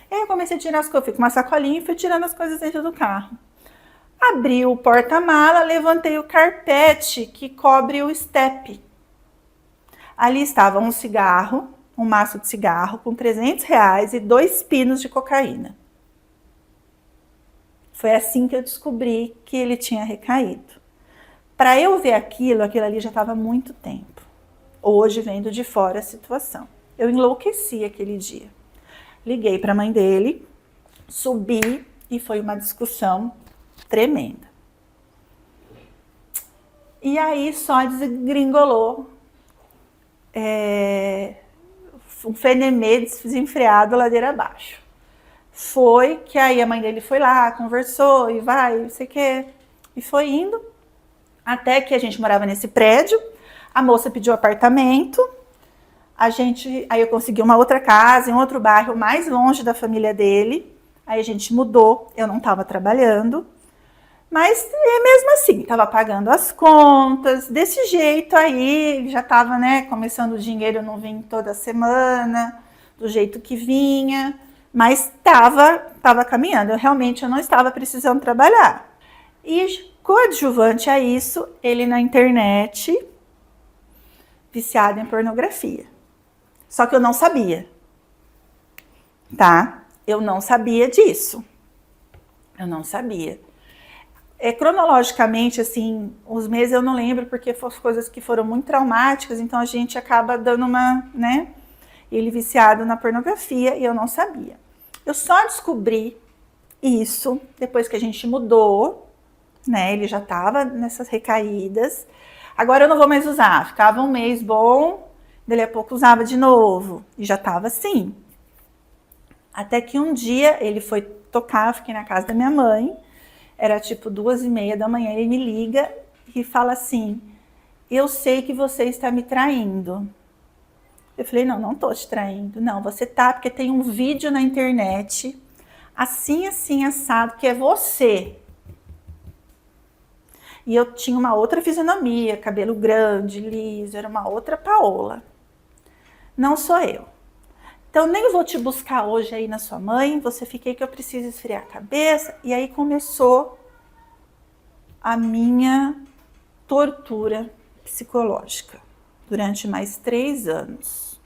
E aí eu comecei a tirar as coisas, fui com uma sacolinha e fui tirando as coisas dentro do carro. Abri o porta-mala, levantei o carpete que cobre o step. Ali estava um cigarro, um maço de cigarro com R$300 e 2 pinos de cocaína. Foi assim que eu descobri que ele tinha recaído. Para eu ver aquilo ali já estava há muito tempo. Hoje, vendo de fora a situação. Eu enlouqueci aquele dia. Liguei para a mãe dele, subi e foi uma discussão tremenda. E aí só desgringolou. Um fenemê desenfreado ladeira abaixo. Foi que aí a mãe dele foi lá, conversou e vai, não sei o quê. E foi indo. Até que a gente morava nesse prédio. A moça pediu apartamento. Aí eu consegui uma outra casa, em outro bairro, mais longe da família dele. Aí a gente mudou. Eu não estava trabalhando. Mas mesmo assim, estava pagando as contas, desse jeito aí, já estava, né, começando o dinheiro, não vinha toda semana, do jeito que vinha, mas estava caminhando, eu não estava precisando trabalhar. E coadjuvante a isso, ele na internet, viciado em pornografia. Só que eu não sabia, tá? Eu não sabia disso. Eu não sabia. Cronologicamente, assim, os meses eu não lembro, porque foram coisas que foram muito traumáticas, então a gente acaba dando uma, né? Ele viciado na pornografia e eu não sabia. Eu só descobri isso depois que a gente mudou, né? Ele já estava nessas recaídas. Agora eu não vou mais usar, ficava um mês bom, dali a pouco usava de novo, e já estava assim. Até que um dia ele foi tocar, eu fiquei na casa da minha mãe, era tipo 2h30 da manhã, ele me liga e fala assim, eu sei que você está me traindo. Eu falei, não tô te traindo. Não, você tá, porque tem um vídeo na internet, assim, assado, que é você. E eu tinha uma outra fisionomia, cabelo grande, liso, era uma outra Paola. Não sou eu. Então, nem vou te buscar hoje aí na sua mãe, você fica aí que eu preciso esfriar a cabeça. E aí começou a minha tortura psicológica durante mais 3 anos.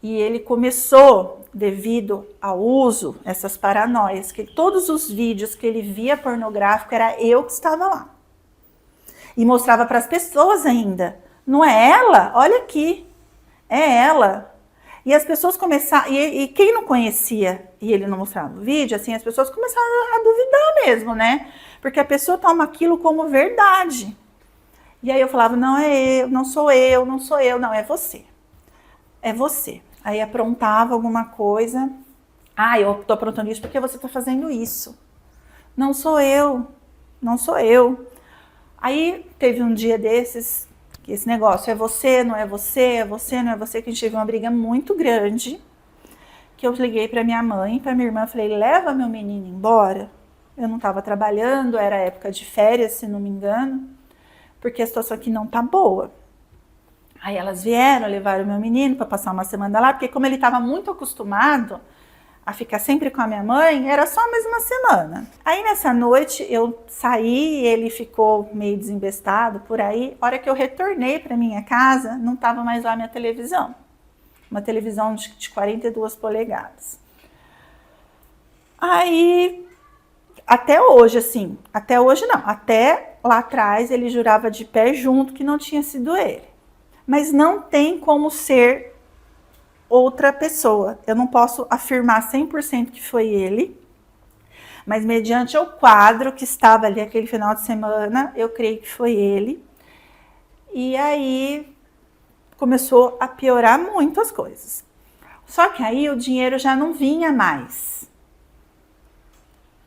E ele começou, devido ao uso, essas paranoias, que todos os vídeos que ele via pornográfico era eu que estava lá. E mostrava para as pessoas ainda. Não é ela? Olha aqui. É ela. E as pessoas começaram, e quem não conhecia e ele não mostrava o vídeo, assim, as pessoas começaram a duvidar mesmo, né? Porque a pessoa toma aquilo como verdade. E aí eu falava, não é eu, não sou eu, não, é você. É você. Aí aprontava alguma coisa. Eu tô aprontando isso porque você tá fazendo isso. Não sou eu, não sou eu. Aí teve um dia desses, esse negócio, é você, não é você, é você, não é você, que a gente teve uma briga muito grande, que eu liguei para minha mãe, para minha irmã, falei, leva meu menino embora. Eu não estava trabalhando, era época de férias, se não me engano, porque a situação aqui não tá boa. Aí elas vieram, levaram meu menino para passar uma semana lá, porque como ele estava muito acostumado a ficar sempre com a minha mãe, era só mais uma semana. Aí nessa noite eu saí, ele ficou meio desembestado por aí. A hora que eu retornei para minha casa, não estava mais lá minha televisão. Uma televisão de 42 polegadas. Aí, até hoje, assim, até hoje não, até lá atrás ele jurava de pé junto que não tinha sido ele. mas não tem como ser outra pessoa. Eu não posso afirmar 100% que foi ele, mas mediante o quadro que estava ali aquele final de semana, eu creio que foi ele. E aí começou a piorar muito as coisas. Só que aí o dinheiro já não vinha mais.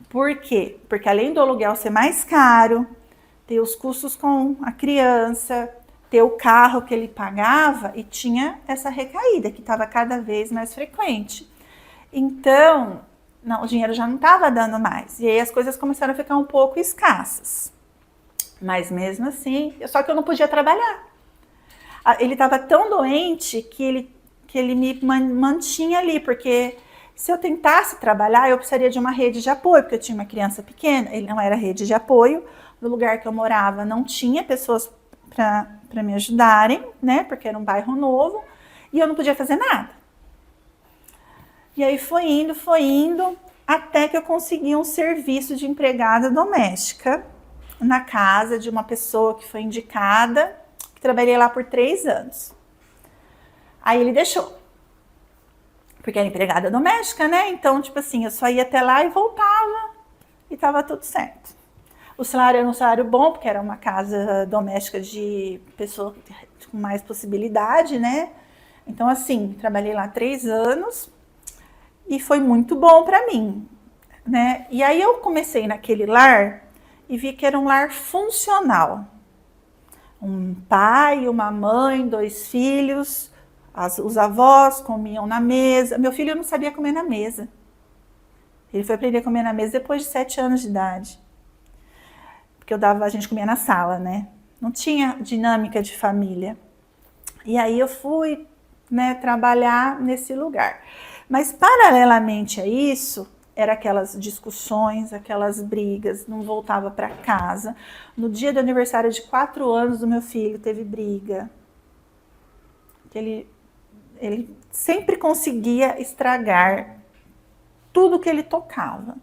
Por quê? Porque além do aluguel ser mais caro, ter os custos com a criança, ter o carro que ele pagava, e tinha essa recaída que estava cada vez mais frequente. Então, não, o dinheiro já não estava dando mais. E aí as coisas começaram a ficar um pouco escassas. Mas mesmo assim, só que eu não podia trabalhar. Ele estava tão doente que ele me mantinha ali, porque se eu tentasse trabalhar, eu precisaria de uma rede de apoio, porque eu tinha uma criança pequena, ele não era rede de apoio. No lugar que eu morava não tinha pessoas para me ajudarem, né? Porque era um bairro novo, e eu não podia fazer nada. E aí foi indo, até que eu consegui um serviço de empregada doméstica na casa de uma pessoa que foi indicada, que trabalhei lá por 3 anos. Aí ele deixou. Porque era empregada doméstica, né? Então, tipo assim, eu só ia até lá e voltava e tava tudo certo. O salário era um salário bom, porque era uma casa doméstica de pessoa com mais possibilidade, né? Então, assim, trabalhei lá 3 anos e foi muito bom para mim, né? E aí eu comecei naquele lar e vi que era um lar funcional. Um pai, uma mãe, 2 filhos, os avós comiam na mesa. Meu filho não sabia comer na mesa. Ele foi aprender a comer na mesa depois de 7 anos de idade. Porque a gente comia na sala, né? Não tinha dinâmica de família. E aí eu fui, né, trabalhar nesse lugar. Mas paralelamente a isso, era aquelas discussões, aquelas brigas, não voltava para casa. No dia do aniversário de 4 anos do meu filho, teve briga. Ele sempre conseguia estragar tudo que ele tocava.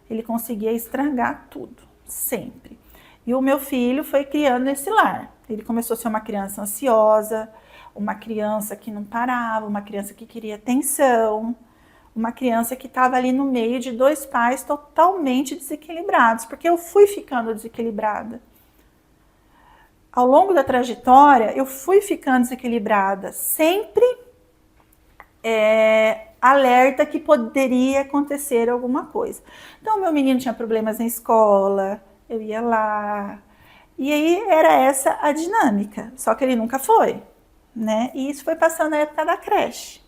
Ele conseguia estragar tudo, sempre. E o meu filho foi criando esse lar. Ele começou a ser uma criança ansiosa, uma criança que não parava, uma criança que queria atenção, uma criança que estava ali no meio de 2 pais totalmente desequilibrados, porque eu fui ficando desequilibrada. Ao longo da trajetória, eu fui ficando desequilibrada, sempre alerta que poderia acontecer alguma coisa. Então, meu menino tinha problemas na escola, eu ia lá, e aí era essa a dinâmica, só que ele nunca foi, né? E isso foi passando na época da creche.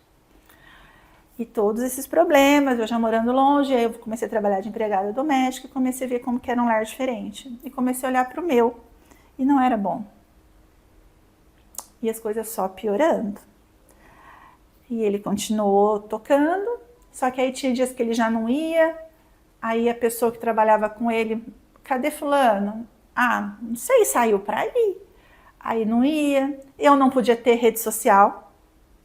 E todos esses problemas, eu já morando longe, aí eu comecei a trabalhar de empregada doméstica, comecei a ver como que era um lar diferente. E comecei a olhar para o meu, e não era bom. E as coisas só piorando. E ele continuou tocando, só que aí tinha dias que ele já não ia, aí a pessoa que trabalhava com ele, cadê fulano? Ah, não sei, saiu para ir. Aí não ia, eu não podia ter rede social,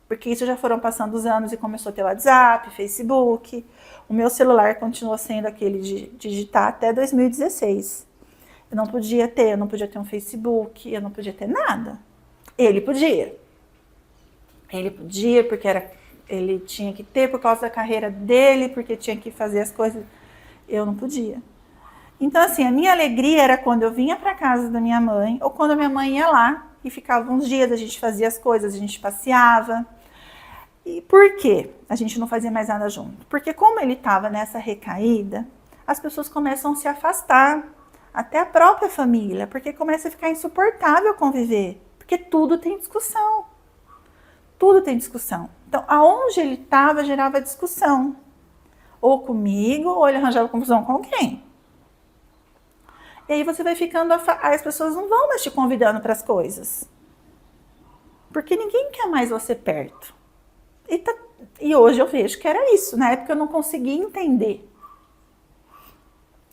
porque isso já foram passando os anos e começou a ter WhatsApp, Facebook. O meu celular continuou sendo aquele de digitar até 2016. Eu não podia ter um Facebook, eu não podia ter nada. Ele podia. Ele podia porque ele tinha que ter por causa da carreira dele, porque tinha que fazer as coisas. Eu não podia. Então, assim, a minha alegria era quando eu vinha para casa da minha mãe, ou quando a minha mãe ia lá e ficava uns dias, a gente fazia as coisas, a gente passeava. E por quê? A gente não fazia mais nada junto. Porque como ele estava nessa recaída, as pessoas começam a se afastar, até a própria família, porque começa a ficar insuportável conviver, porque tudo tem discussão. Tudo tem discussão. Então, aonde ele estava gerava discussão. Ou comigo, ou ele arranjava confusão com alguém. E aí você vai ficando, as pessoas não vão mais te convidando para as coisas. Porque ninguém quer mais você perto. E hoje eu vejo que era isso. Na época eu não conseguia entender.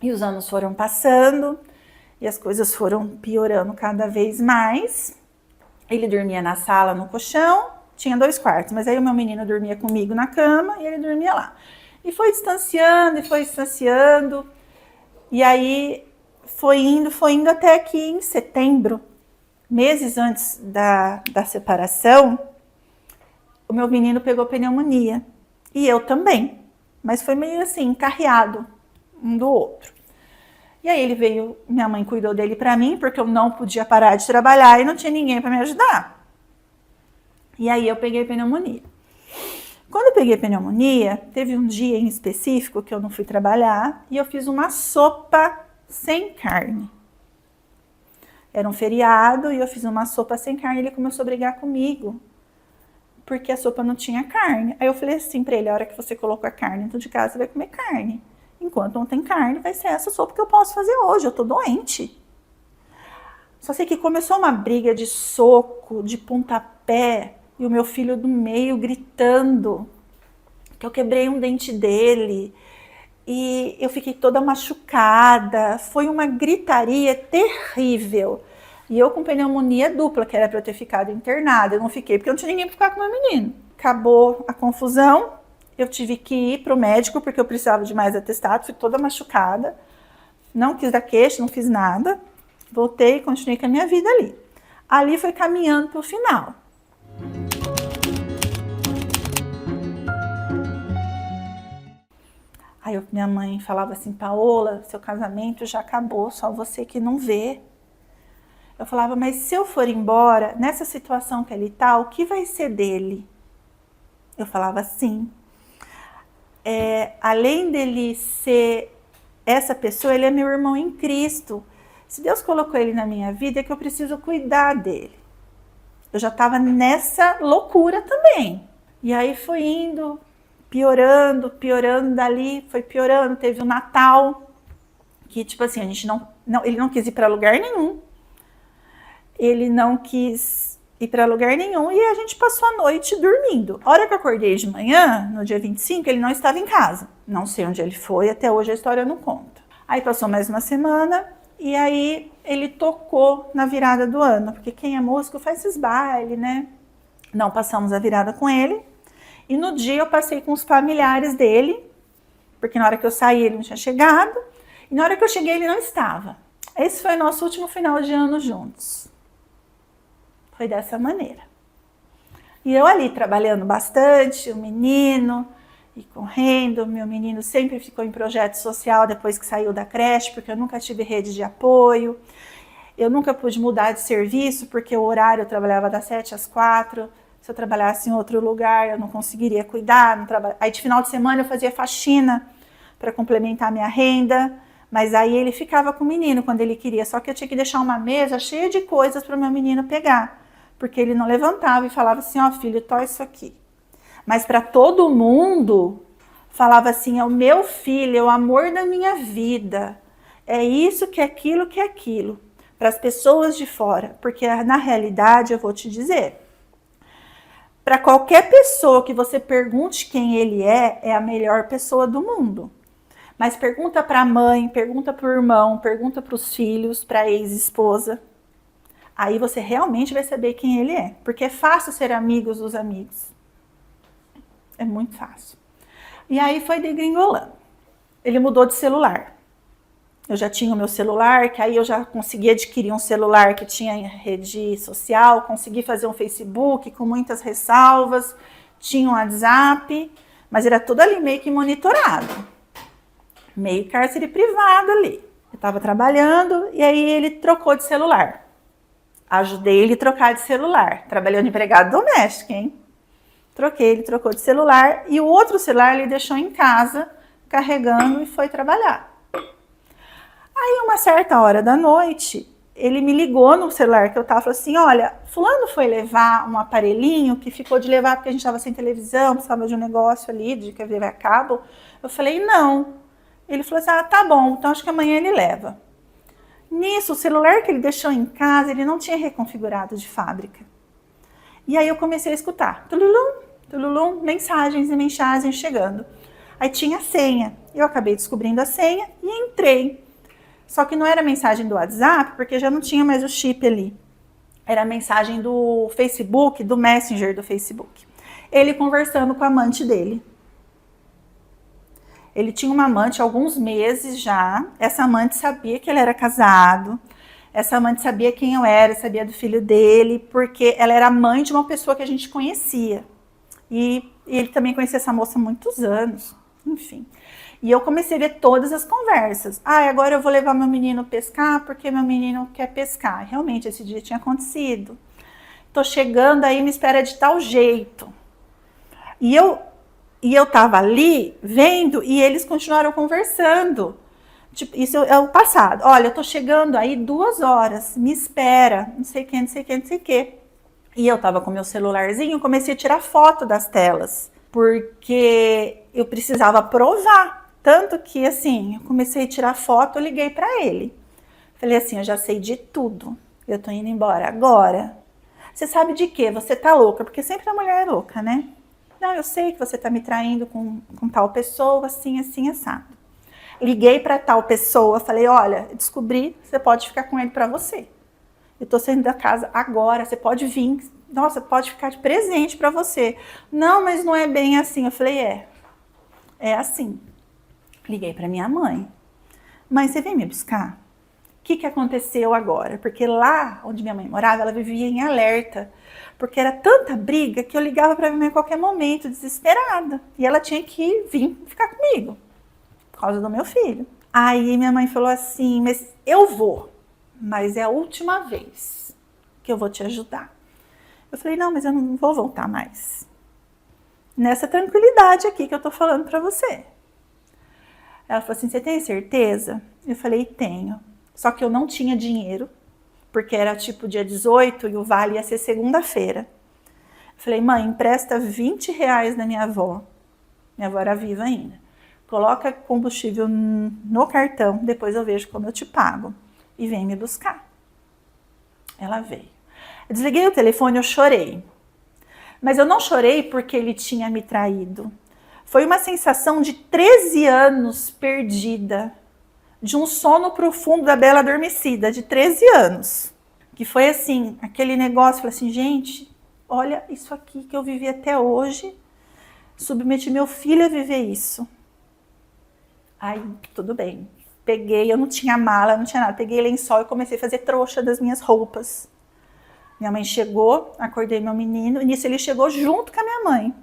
E os anos foram passando, e as coisas foram piorando cada vez mais. Ele dormia na sala, no colchão, tinha 2 quartos, mas aí o meu menino dormia comigo na cama e ele dormia lá. E foi distanciando, e aí foi indo até que em setembro Meses antes da separação, o meu menino pegou pneumonia. E eu também. Mas foi meio assim, carreado um do outro. E aí ele veio, minha mãe cuidou dele para mim, porque eu não podia parar de trabalhar e não tinha ninguém para me ajudar. E aí eu peguei pneumonia. Quando eu peguei pneumonia, teve um dia em específico que eu não fui trabalhar e eu fiz uma sopa sem carne. Era um feriado e eu fiz uma sopa sem carne e ele começou a brigar comigo, porque a sopa não tinha carne. Aí eu falei assim pra ele, a hora que você colocou a carne dentro de casa, você vai comer carne. Enquanto não tem carne, vai ser essa sopa que eu posso fazer hoje, eu tô doente. Só sei que começou uma briga de soco, de pontapé, e o meu filho do meio gritando que eu quebrei um dente dele. E eu fiquei toda machucada, foi uma gritaria terrível. E eu com pneumonia dupla, que era para eu ter ficado internada, eu não fiquei porque eu não tinha ninguém para ficar com meu menino. Acabou a confusão, eu tive que ir para o médico porque eu precisava de mais atestado, fui toda machucada, não quis dar queixa, não fiz nada, voltei e continuei com a minha vida ali. Ali foi caminhando para o final. Aí minha mãe falava assim, Paola, seu casamento já acabou, só você que não vê. Eu falava, mas se eu for embora, nessa situação que ele tá, o que vai ser dele? Eu falava assim, além dele ser essa pessoa, ele é meu irmão em Cristo. Se Deus colocou ele na minha vida, é que eu preciso cuidar dele. Eu já estava nessa loucura também. E aí foi indo, piorando dali, foi piorando. Teve o Natal, que tipo assim, a gente ele não quis ir para lugar nenhum. Ele não quis ir para lugar nenhum e a gente passou a noite dormindo. A hora que eu acordei de manhã, no dia 25, ele não estava em casa. Não sei onde ele foi, até hoje a história não conta. Aí passou mais uma semana e aí ele tocou na virada do ano, porque quem é músico faz esses bailes, né? Não passamos a virada com ele. E no dia eu passei com os familiares dele, porque na hora que eu saí ele não tinha chegado, e na hora que eu cheguei ele não estava. Esse foi o nosso último final de ano juntos. Foi dessa maneira. E eu ali trabalhando bastante, o menino, e correndo, meu menino sempre ficou em projeto social depois que saiu da creche, porque eu nunca tive rede de apoio, eu nunca pude mudar de serviço, porque o horário eu trabalhava das 7 às 4, se eu trabalhasse em outro lugar eu não conseguiria cuidar, não trabalha... Aí de final de semana eu fazia faxina para complementar minha renda, mas aí ele ficava com o menino quando ele queria, só que eu tinha que deixar uma mesa cheia de coisas para o meu menino pegar, porque ele não levantava e falava assim, ó filho, tó isso aqui. Mas para todo mundo, falava assim, é o meu filho, é o amor da minha vida, é isso, que é aquilo, que é aquilo. Para as pessoas de fora, porque na realidade eu vou te dizer, para qualquer pessoa que você pergunte quem ele é a melhor pessoa do mundo. Mas pergunta para a mãe, pergunta para o irmão, pergunta para os filhos, para a ex-esposa. Aí você realmente vai saber quem ele é. Porque é fácil ser amigos dos amigos. É muito fácil. E aí foi degringolando. Ele mudou de celular. Eu já tinha o meu celular, que aí eu já consegui adquirir um celular que tinha rede social, consegui fazer um Facebook com muitas ressalvas, tinha um WhatsApp, mas era tudo ali meio que monitorado. Meio cárcere privado ali. Eu estava trabalhando e aí ele trocou de celular. Ajudei ele a trocar de celular. Trabalhando de empregado doméstico, hein? Troquei, ele trocou de celular e o outro celular ele deixou em casa, carregando e foi trabalhar. Aí, uma certa hora da noite, ele me ligou no celular que eu tava, falou assim, olha, fulano foi levar um aparelhinho que ficou de levar porque a gente estava sem televisão, precisava de um negócio ali, de TV a cabo. Eu falei, não. Ele falou assim, tá bom, então acho que amanhã ele leva. Nisso, o celular que ele deixou em casa, ele não tinha reconfigurado de fábrica. E aí eu comecei a escutar, tululum, tululum, mensagens e mensagens chegando. Aí tinha a senha, eu acabei descobrindo a senha e entrei. Só que não era mensagem do WhatsApp, porque já não tinha mais o chip ali. Era mensagem do Facebook, do Messenger do Facebook. Ele conversando com a amante dele. Ele tinha uma amante há alguns meses já. Essa amante sabia que ele era casado. Essa amante sabia quem eu era, sabia do filho dele, porque ela era mãe de uma pessoa que a gente conhecia. E ele também conhecia essa moça há muitos anos, enfim. E eu comecei a ver todas as conversas. Agora eu vou levar meu menino pescar porque meu menino quer pescar. Realmente, esse dia tinha acontecido. Tô chegando aí, me espera de tal jeito. E eu tava ali vendo e eles continuaram conversando. Tipo, isso é o passado. Olha, eu tô chegando aí 2 horas, me espera, não sei o que, não sei o que, não sei o que. E eu tava com meu celularzinho, comecei a tirar foto das telas, porque eu precisava provar. Tanto que, assim, eu comecei a tirar foto, eu liguei pra ele. Falei assim, eu já sei de tudo, eu tô indo embora agora. Você sabe de quê? Você tá louca, porque sempre a mulher é louca, né? Não, eu sei que você tá me traindo com tal pessoa, assim, assim, assado. Liguei para tal pessoa, falei, olha, descobri, você pode ficar com ele para você. Eu tô saindo da casa agora, você pode vir. Nossa, pode ficar de presente para você. Não, mas não é bem assim. Eu falei, é assim. Liguei para minha mãe. Mãe, você vem me buscar? O que aconteceu agora? Porque lá onde minha mãe morava, ela vivia em alerta. Porque era tanta briga que eu ligava para minha mãe a qualquer momento, desesperada. E ela tinha que vir ficar comigo. Por causa do meu filho. Aí minha mãe falou assim, mas eu vou, mas é a última vez que eu vou te ajudar. Eu falei, não, mas eu não vou voltar mais. Nessa tranquilidade aqui que eu tô falando pra você. Ela falou assim, você tem certeza? Eu falei, tenho. Só que eu não tinha dinheiro, porque era tipo dia 18 e o vale ia ser segunda-feira. Eu falei, mãe, empresta R$20 da minha avó. Minha avó era viva ainda. Coloca combustível no cartão, depois eu vejo como eu te pago. E vem me buscar. Ela veio. Eu desliguei o telefone, eu chorei. Mas eu não chorei porque ele tinha me traído. Foi uma sensação de 13 anos perdida. De um sono profundo da bela adormecida, de 13 anos. Que foi assim, aquele negócio, falei assim, gente, olha isso aqui que eu vivi até hoje. Submeti meu filho a viver isso. Aí, tudo bem. Peguei, eu não tinha mala, não tinha nada. Peguei lençol e comecei a fazer trouxa das minhas roupas. Minha mãe chegou, acordei meu menino. E nisso ele chegou junto com a minha mãe.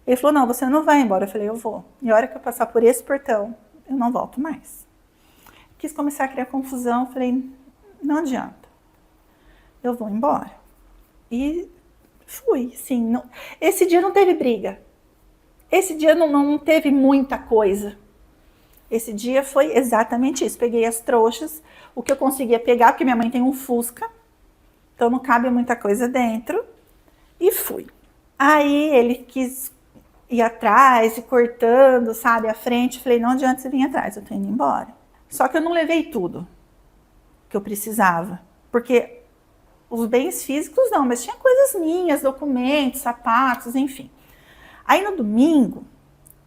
Ele falou, não, você não vai embora. Eu falei, eu vou. E a hora que eu passar por esse portão, eu não volto mais. Quis começar a criar confusão. Falei, não adianta. Eu vou embora. E fui, sim. Não, esse dia não teve briga. Esse dia não teve muita coisa. Esse dia foi exatamente isso. Peguei as trouxas, o que eu conseguia pegar, porque minha mãe tem um Fusca, então não cabe muita coisa dentro, e fui. Aí ele quis ir atrás, e cortando, sabe, a frente. Falei, não adianta você vir atrás, eu tô indo embora. Só que eu não levei tudo que eu precisava, porque os bens físicos não, mas tinha coisas minhas, documentos, sapatos, enfim. Aí no domingo,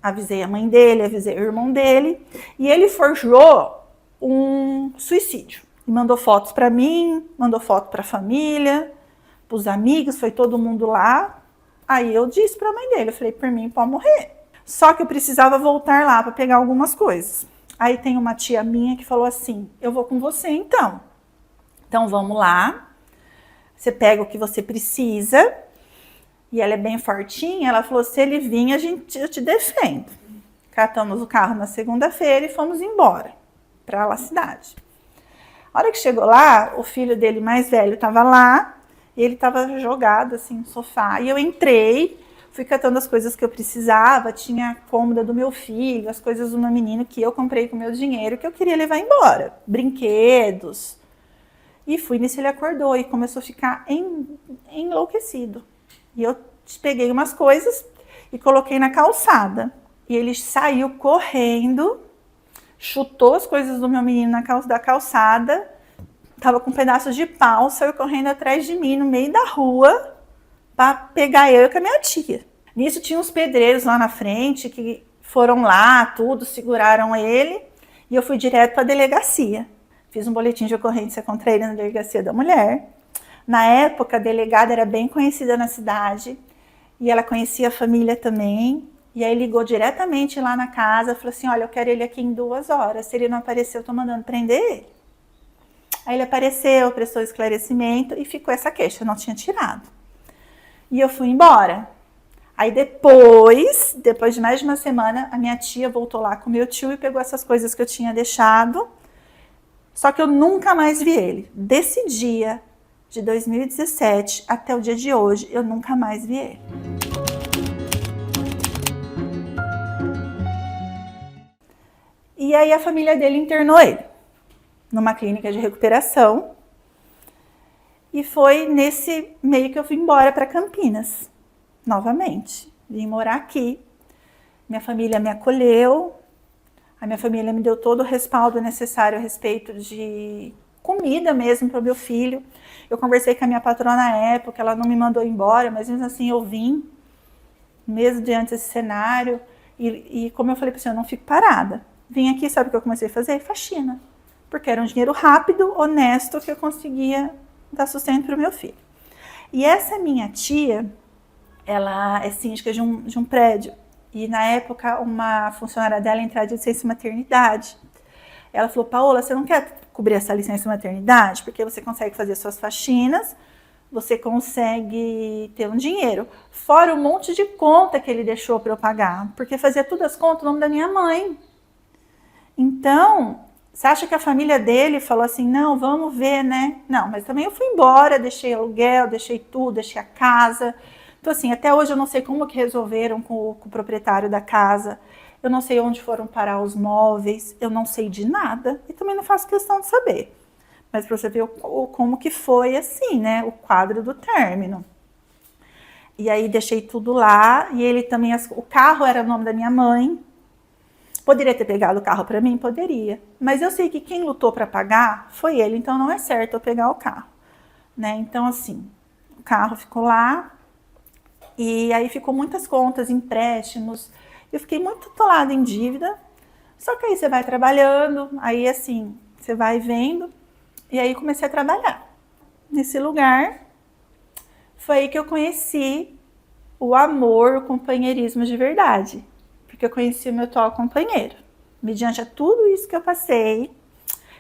avisei a mãe dele, avisei o irmão dele, e ele forjou um suicídio. E mandou fotos para mim, mandou foto para a família, para os amigos, foi todo mundo lá. Aí eu disse para a mãe dele, eu falei, por mim pode morrer. Só que eu precisava voltar lá para pegar algumas coisas. Aí tem uma tia minha que falou assim, eu vou com você então. Então vamos lá, você pega o que você precisa. E ela é bem fortinha, ela falou, se ele vir, eu te defendo. Catamos o carro na segunda-feira e fomos embora para a cidade. A hora que chegou lá, o filho dele mais velho estava lá, e ele estava jogado assim no sofá. E eu entrei, fui catando as coisas que eu precisava, tinha a cômoda do meu filho, as coisas do meu menino que eu comprei com o meu dinheiro, que eu queria levar embora. Brinquedos. E fui nisso, ele acordou e começou a ficar enlouquecido. E eu peguei umas coisas e coloquei na calçada. E ele saiu correndo, chutou as coisas do meu menino da calçada, tava com pedaços de pau, saiu correndo atrás de mim no meio da rua para pegar eu com a minha tia. Nisso tinha uns pedreiros lá na frente que foram lá, tudo, seguraram ele e eu fui direto para a delegacia. Fiz um boletim de ocorrência contra ele na delegacia da mulher. Na época, a delegada era bem conhecida na cidade e ela conhecia a família também. E aí ligou diretamente lá na casa, falou assim, olha, eu quero ele aqui em 2 horas. Se ele não aparecer, eu tô mandando prender ele. Aí ele apareceu, prestou esclarecimento e ficou essa queixa, eu não tinha tirado. E eu fui embora. Aí depois de mais de uma semana, a minha tia voltou lá com meu tio e pegou essas coisas que eu tinha deixado. Só que eu nunca mais vi ele. Desse dia de 2017 até o dia de hoje, eu nunca mais vi ele. E aí a família dele internou ele numa clínica de recuperação. E foi nesse meio que eu fui embora para Campinas, novamente. Vim morar aqui. Minha família me acolheu. A minha família me deu todo o respaldo necessário a respeito de comida mesmo para o meu filho. Eu conversei com a minha patrona na época, ela não me mandou embora, mas mesmo assim eu vim, mesmo diante desse cenário. E como eu falei para você, eu não fico parada. Vim aqui, sabe o que eu comecei a fazer? Faxina. Porque era um dinheiro rápido, honesto, que eu conseguia dar sustento para o meu filho. E essa minha tia, ela é síndica de um prédio. E na época, uma funcionária dela entrou de licença maternidade. Ela falou, Paola, você não quer cobrir essa licença maternidade? Porque você consegue fazer suas faxinas, você consegue ter um dinheiro. Fora um monte de conta que ele deixou para eu pagar. Porque fazia todas as contas no nome da minha mãe. Então, você acha que a família dele falou assim, não, vamos ver, né? Não, mas também eu fui embora, deixei aluguel, deixei tudo, deixei a casa. Então, assim, até hoje eu não sei como que resolveram com o proprietário da casa. Eu não sei onde foram parar os móveis. Eu não sei de nada. E também não faço questão de saber. Mas para você ver como que foi assim, né? O quadro do término. E aí deixei tudo lá. E ele também... O carro era o nome da minha mãe. Poderia ter pegado o carro para mim? Poderia. Mas eu sei que quem lutou para pagar foi ele. Então não é certo eu pegar o carro. Né? Então, assim, o carro ficou lá. E aí ficou muitas contas, empréstimos. Eu fiquei muito atolada em dívida. Só que aí você vai trabalhando, aí assim, você vai vendo. E aí comecei a trabalhar. Nesse lugar, foi aí que eu conheci o amor, o companheirismo de verdade. Porque eu conheci o meu atual companheiro. Mediante a tudo isso que eu passei,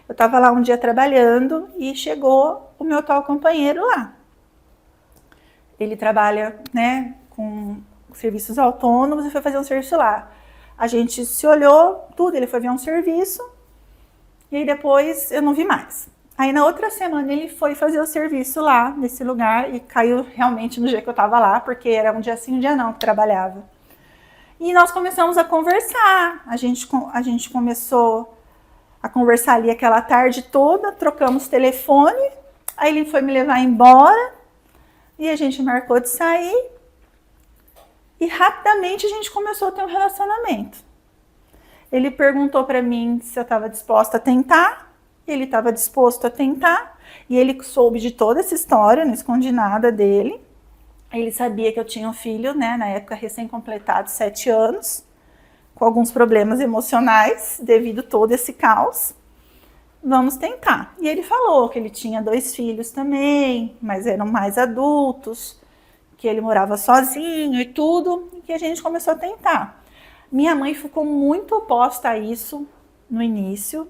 eu estava lá um dia trabalhando e chegou o meu atual companheiro lá. Ele trabalha, né, com serviços autônomos e foi fazer um serviço lá. A gente se olhou, tudo, ele foi ver um serviço e aí depois eu não vi mais. Aí na outra semana ele foi fazer o serviço lá, nesse lugar, e caiu realmente no dia que eu tava lá, porque era um dia sim, um dia não que trabalhava. E nós começamos a conversar, a gente começou a conversar ali aquela tarde toda, trocamos telefone, aí ele foi me levar embora, e a gente marcou de sair, e rapidamente a gente começou a ter um relacionamento. Ele perguntou para mim se eu estava disposta a tentar, ele estava disposto a tentar, e ele soube de toda essa história, não escondi nada dele. Ele sabia que eu tinha um filho, né, na época recém-completado 7 anos, com alguns problemas emocionais devido a todo esse caos. Vamos tentar. E ele falou que ele tinha 2 filhos também, mas eram mais adultos, que ele morava sozinho e tudo, e que a gente começou a tentar. Minha mãe ficou muito oposta a isso no início,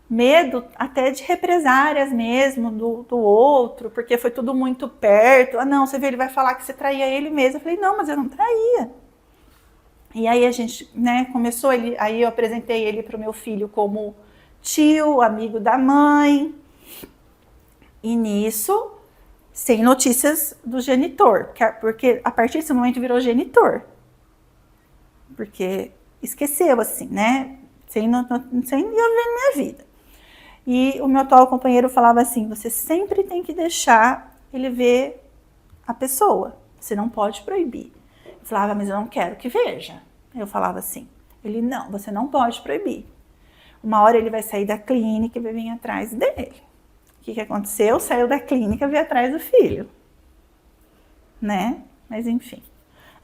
medo até de represárias mesmo do outro, porque foi tudo muito perto. Ah, não, você vê, ele vai falar que você traía ele mesmo. Eu falei, não, mas eu não traía. E aí a gente, né, começou, aí eu apresentei ele para o meu filho como tio, amigo da mãe. E nisso, sem notícias do genitor, porque a partir desse momento virou genitor. Porque esqueceu, assim, né? Sem eu ver minha vida. E o meu atual companheiro falava assim, você sempre tem que deixar ele ver a pessoa. Você não pode proibir. Eu falava, mas eu não quero que veja. Eu falava assim. Ele, não, você não pode proibir. Uma hora ele vai sair da clínica e vai vir atrás dele. O que aconteceu? Saiu da clínica e veio atrás do filho. Né? Mas enfim.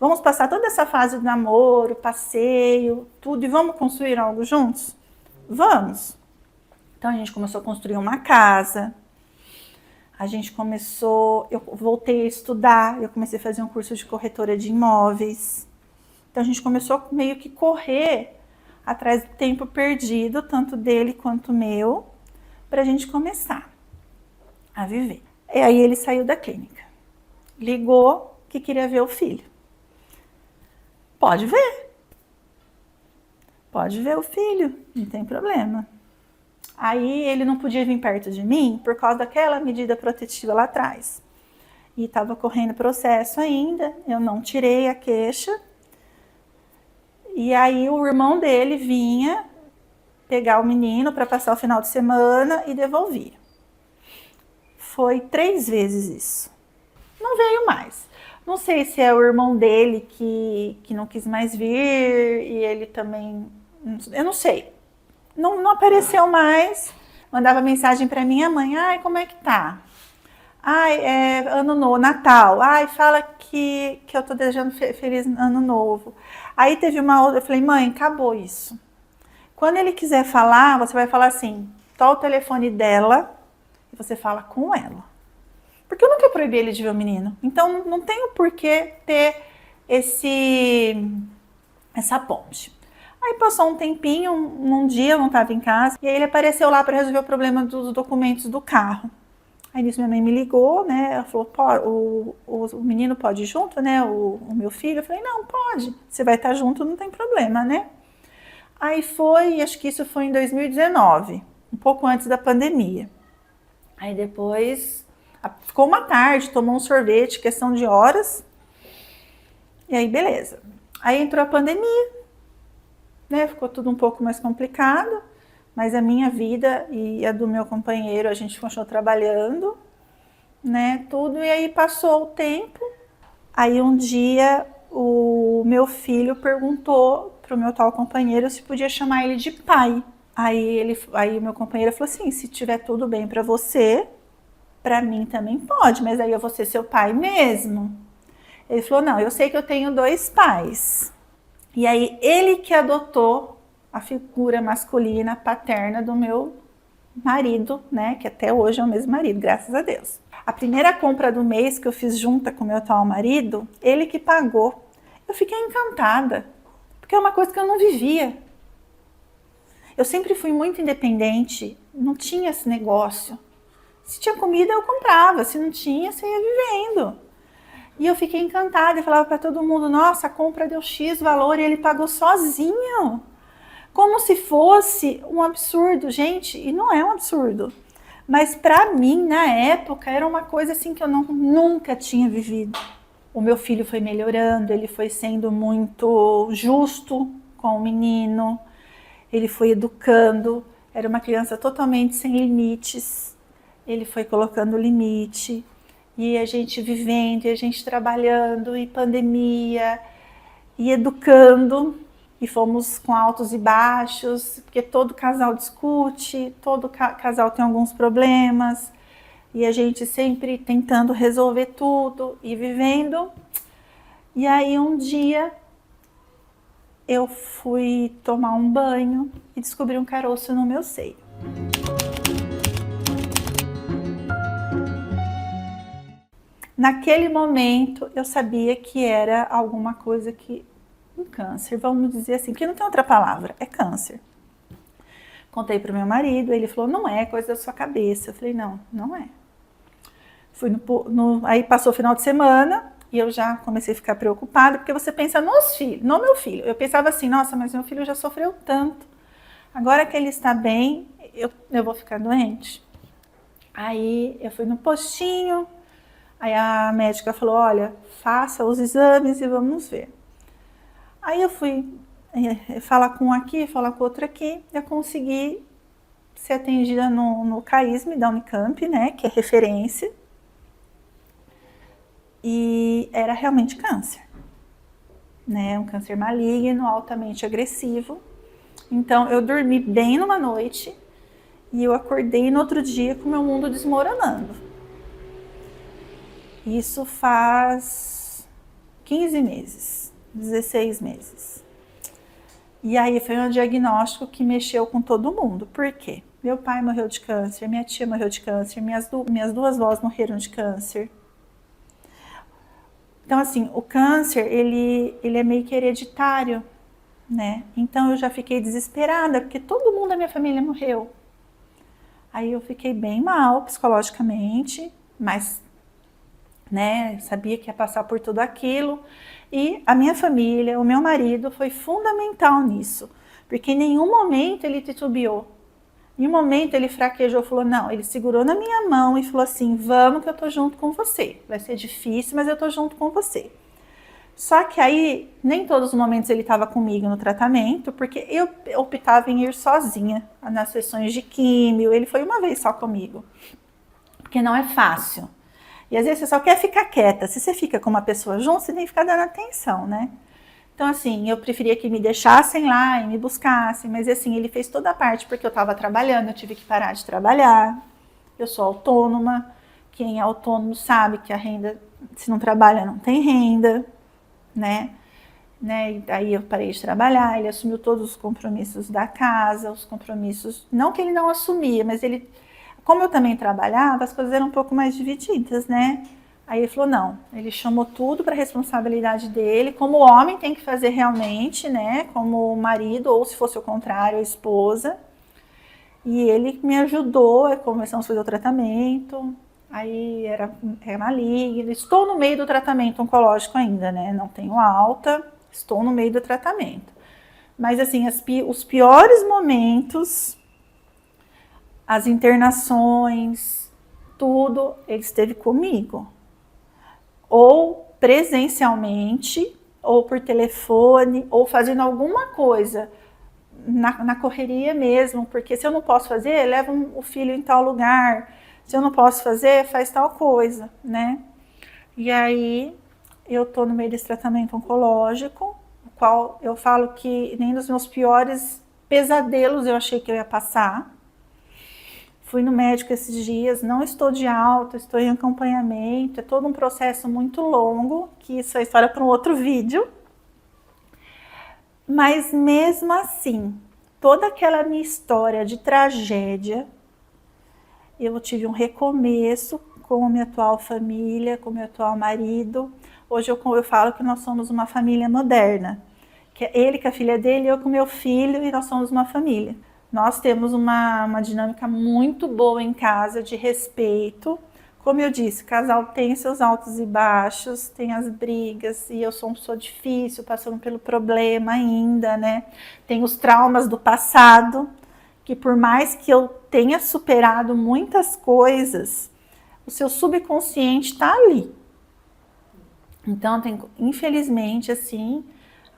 Vamos passar toda essa fase do namoro, passeio, tudo, e vamos construir algo juntos? Vamos. Então a gente começou a construir uma casa, eu voltei a estudar, eu comecei a fazer um curso de corretora de imóveis. Então a gente começou meio que correr atrás do tempo perdido, tanto dele quanto meu, para a gente começar a viver. E aí ele saiu da clínica, ligou que queria ver o filho. Pode ver o filho, não tem problema. Aí ele não podia vir perto de mim por causa daquela medida protetiva lá atrás. E estava correndo processo ainda, eu não tirei a queixa. E aí o irmão dele vinha pegar o menino para passar o final de semana e devolvia. Foi 3 vezes isso. Não veio mais. Não sei se é o irmão dele que não quis mais vir e ele também... Eu não sei. Não apareceu mais. Mandava mensagem para minha mãe. Ai, como é que tá? Ai, é ano novo, Natal. Ai, fala que eu tô desejando feliz ano novo. Aí teve uma outra, eu falei, mãe, acabou isso. Quando ele quiser falar, você vai falar assim, toma o telefone dela e você fala com ela. Porque eu nunca proibi ele de ver o menino. Então não tenho por que ter essa ponte. Aí passou um tempinho, num dia eu não estava em casa, e aí ele apareceu lá para resolver o problema dos documentos do carro. Aí nisso minha mãe me ligou, né? Ela falou, o menino pode ir junto, né? O meu filho. Eu falei, não, pode. Você vai estar junto, não tem problema, né? Aí foi, acho que isso foi em 2019, um pouco antes da pandemia. Aí depois, ficou uma tarde, tomou um sorvete, questão de horas. E aí, beleza. Aí entrou a pandemia, né? Ficou tudo um pouco mais complicado. Mas a minha vida e a do meu companheiro, a gente continuou trabalhando, né, tudo. E aí passou o tempo. Aí um dia o meu filho perguntou pro meu tal companheiro se podia chamar ele de pai. Aí o meu companheiro falou assim, se tiver tudo bem para você, para mim também pode, mas aí eu vou ser seu pai mesmo. Ele falou, não, eu sei que eu tenho 2 pais. E aí ele que adotou a figura masculina paterna do meu marido, né, que até hoje é o mesmo marido, graças a Deus. A primeira compra do mês que eu fiz junta com meu atual marido, ele que pagou. Eu fiquei encantada, porque é uma coisa que eu não vivia. Eu sempre fui muito independente, não tinha esse negócio. Se tinha comida, eu comprava, se não tinha, você ia vivendo. E eu fiquei encantada e falava para todo mundo, nossa, a compra deu X valor e ele pagou sozinho. Como se fosse um absurdo, gente, e não é um absurdo. Mas para mim, na época, era uma coisa assim que eu nunca tinha vivido. O meu filho foi melhorando, ele foi sendo muito justo com o menino, ele foi educando, era uma criança totalmente sem limites, ele foi colocando limite, e a gente vivendo, e a gente trabalhando, e pandemia, e educando. E fomos com altos e baixos, porque todo casal discute, todo casal tem alguns problemas, e a gente sempre tentando resolver tudo e vivendo. E aí um dia eu fui tomar um banho e descobri um caroço no meu seio. Naquele momento eu sabia que era alguma coisa que... um câncer, vamos dizer assim, porque não tem outra palavra, é câncer. Contei para o meu marido, ele falou, não é coisa da sua cabeça. Eu falei, não é. Fui aí passou o final de semana e eu já comecei a ficar preocupada, porque você pensa nos filhos, no meu filho. Eu pensava assim, nossa, mas meu filho já sofreu tanto. Agora que ele está bem, eu vou ficar doente. Aí eu fui no postinho, aí a médica falou, olha, faça os exames e vamos ver. Aí eu fui falar com um aqui, falar com outro aqui, eu consegui ser atendida no CAISM da Unicamp, né, que é referência, e era realmente câncer, né, um câncer maligno, altamente agressivo. Então eu dormi bem numa noite e eu acordei no outro dia com o meu mundo desmoronando. Isso faz 15 meses. 16 meses. E aí foi um diagnóstico que mexeu com todo mundo. Por quê? Meu pai morreu de câncer, minha tia morreu de câncer, minhas 2 avós morreram de câncer. Então, assim, o câncer, ele é meio que hereditário, né? Então eu já fiquei desesperada, porque todo mundo da minha família morreu. Aí eu fiquei bem mal psicologicamente, mas, né, sabia que ia passar por tudo aquilo. E a minha família, o meu marido, foi fundamental nisso, porque em nenhum momento ele titubeou. Em um momento ele fraquejou, falou não, ele segurou na minha mão e falou assim, vamos que eu tô junto com você. Vai ser difícil, mas eu tô junto com você. Só que aí, nem todos os momentos ele estava comigo no tratamento, porque eu optava em ir sozinha nas sessões de químio. Ele foi uma vez só comigo, porque não é fácil. E às vezes você só quer ficar quieta. Se você fica com uma pessoa junto, você tem que ficar dando atenção, né? Então, assim, eu preferia que me deixassem lá e me buscassem, mas assim, ele fez toda a parte porque eu estava trabalhando, eu tive que parar de trabalhar. Eu sou autônoma, quem é autônomo sabe que a renda, se não trabalha, não tem renda, né? E aí eu parei de trabalhar, ele assumiu todos os compromissos da casa, os compromissos, não que ele não assumia, mas ele, como eu também trabalhava, as coisas eram um pouco mais divididas, né? Aí ele falou, não, ele chamou tudo para a responsabilidade dele, como o homem tem que fazer realmente, né, como marido, ou se fosse o contrário, a esposa. E ele me ajudou, começamos a fazer o tratamento, aí era maligno. Estou no meio do tratamento oncológico ainda, né, não tenho alta, estou no meio do tratamento. Mas assim, os piores momentos, as internações, tudo, ele esteve comigo. Ou presencialmente, ou por telefone, ou fazendo alguma coisa na correria mesmo, porque se eu não posso fazer, leva o filho em tal lugar, se eu não posso fazer, faz tal coisa, né? E aí eu tô no meio desse tratamento oncológico, o qual eu falo que nem nos meus piores pesadelos eu achei que eu ia passar. Fui no médico esses dias, não estou de alta, estou em acompanhamento, é todo um processo muito longo, que isso é história para um outro vídeo. Mas mesmo assim, toda aquela minha história de tragédia, eu tive um recomeço com a minha atual família, com o meu atual marido. Hoje eu falo que nós somos uma família moderna, que é ele com a filha dele, eu com meu filho, e nós somos uma família. Nós temos uma dinâmica muito boa em casa, de respeito. Como eu disse, casal tem seus altos e baixos, tem as brigas, e eu sou uma pessoa difícil, passando pelo problema ainda, né? Tem os traumas do passado, que por mais que eu tenha superado muitas coisas, o seu subconsciente está ali. Então, infelizmente, assim,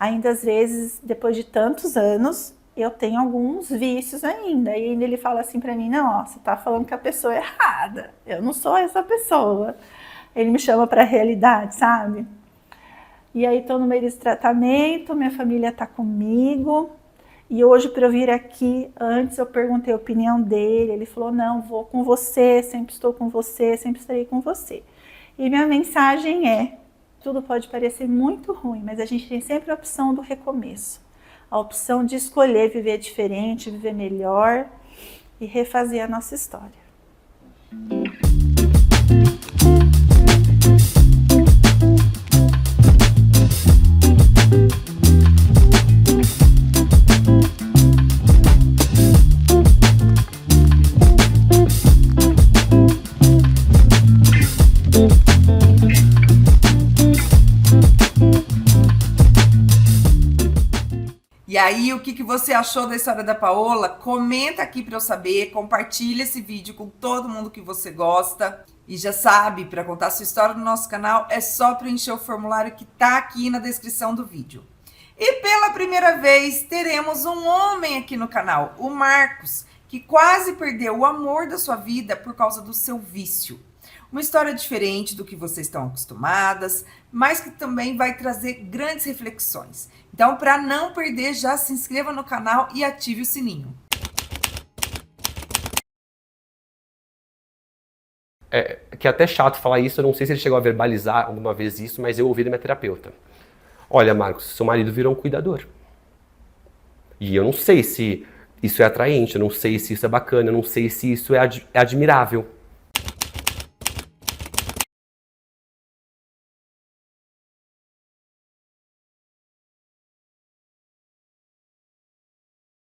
ainda às vezes, depois de tantos anos, eu tenho alguns vícios ainda. E ainda ele fala assim pra mim, não, ó, você tá falando que a pessoa é errada. Eu não sou essa pessoa. Ele me chama pra realidade, sabe? E aí tô no meio desse tratamento, minha família tá comigo. E hoje, para eu vir aqui, antes eu perguntei a opinião dele. Ele falou, não, vou com você, sempre estou com você, sempre estarei com você. E minha mensagem é, tudo pode parecer muito ruim, mas a gente tem sempre a opção do recomeço. A opção de escolher viver diferente, viver melhor e refazer a nossa história. E aí, o que você achou da história da Paola? Comenta aqui para eu saber, compartilha esse vídeo com todo mundo que você gosta. E já sabe, para contar sua história no nosso canal, é só preencher o formulário que tá aqui na descrição do vídeo. E pela primeira vez, teremos um homem aqui no canal, o Marcos, que quase perdeu o amor da sua vida por causa do seu vício. Uma história diferente do que vocês estão acostumadas, mas que também vai trazer grandes reflexões. Então, para não perder, já se inscreva no canal e ative o sininho. É que é até chato falar isso, eu não sei se ele chegou a verbalizar alguma vez isso, mas eu ouvi da minha terapeuta. Olha, Marcos, seu marido virou um cuidador. E eu não sei se isso é atraente, eu não sei se isso é bacana, eu não sei se isso é admirável.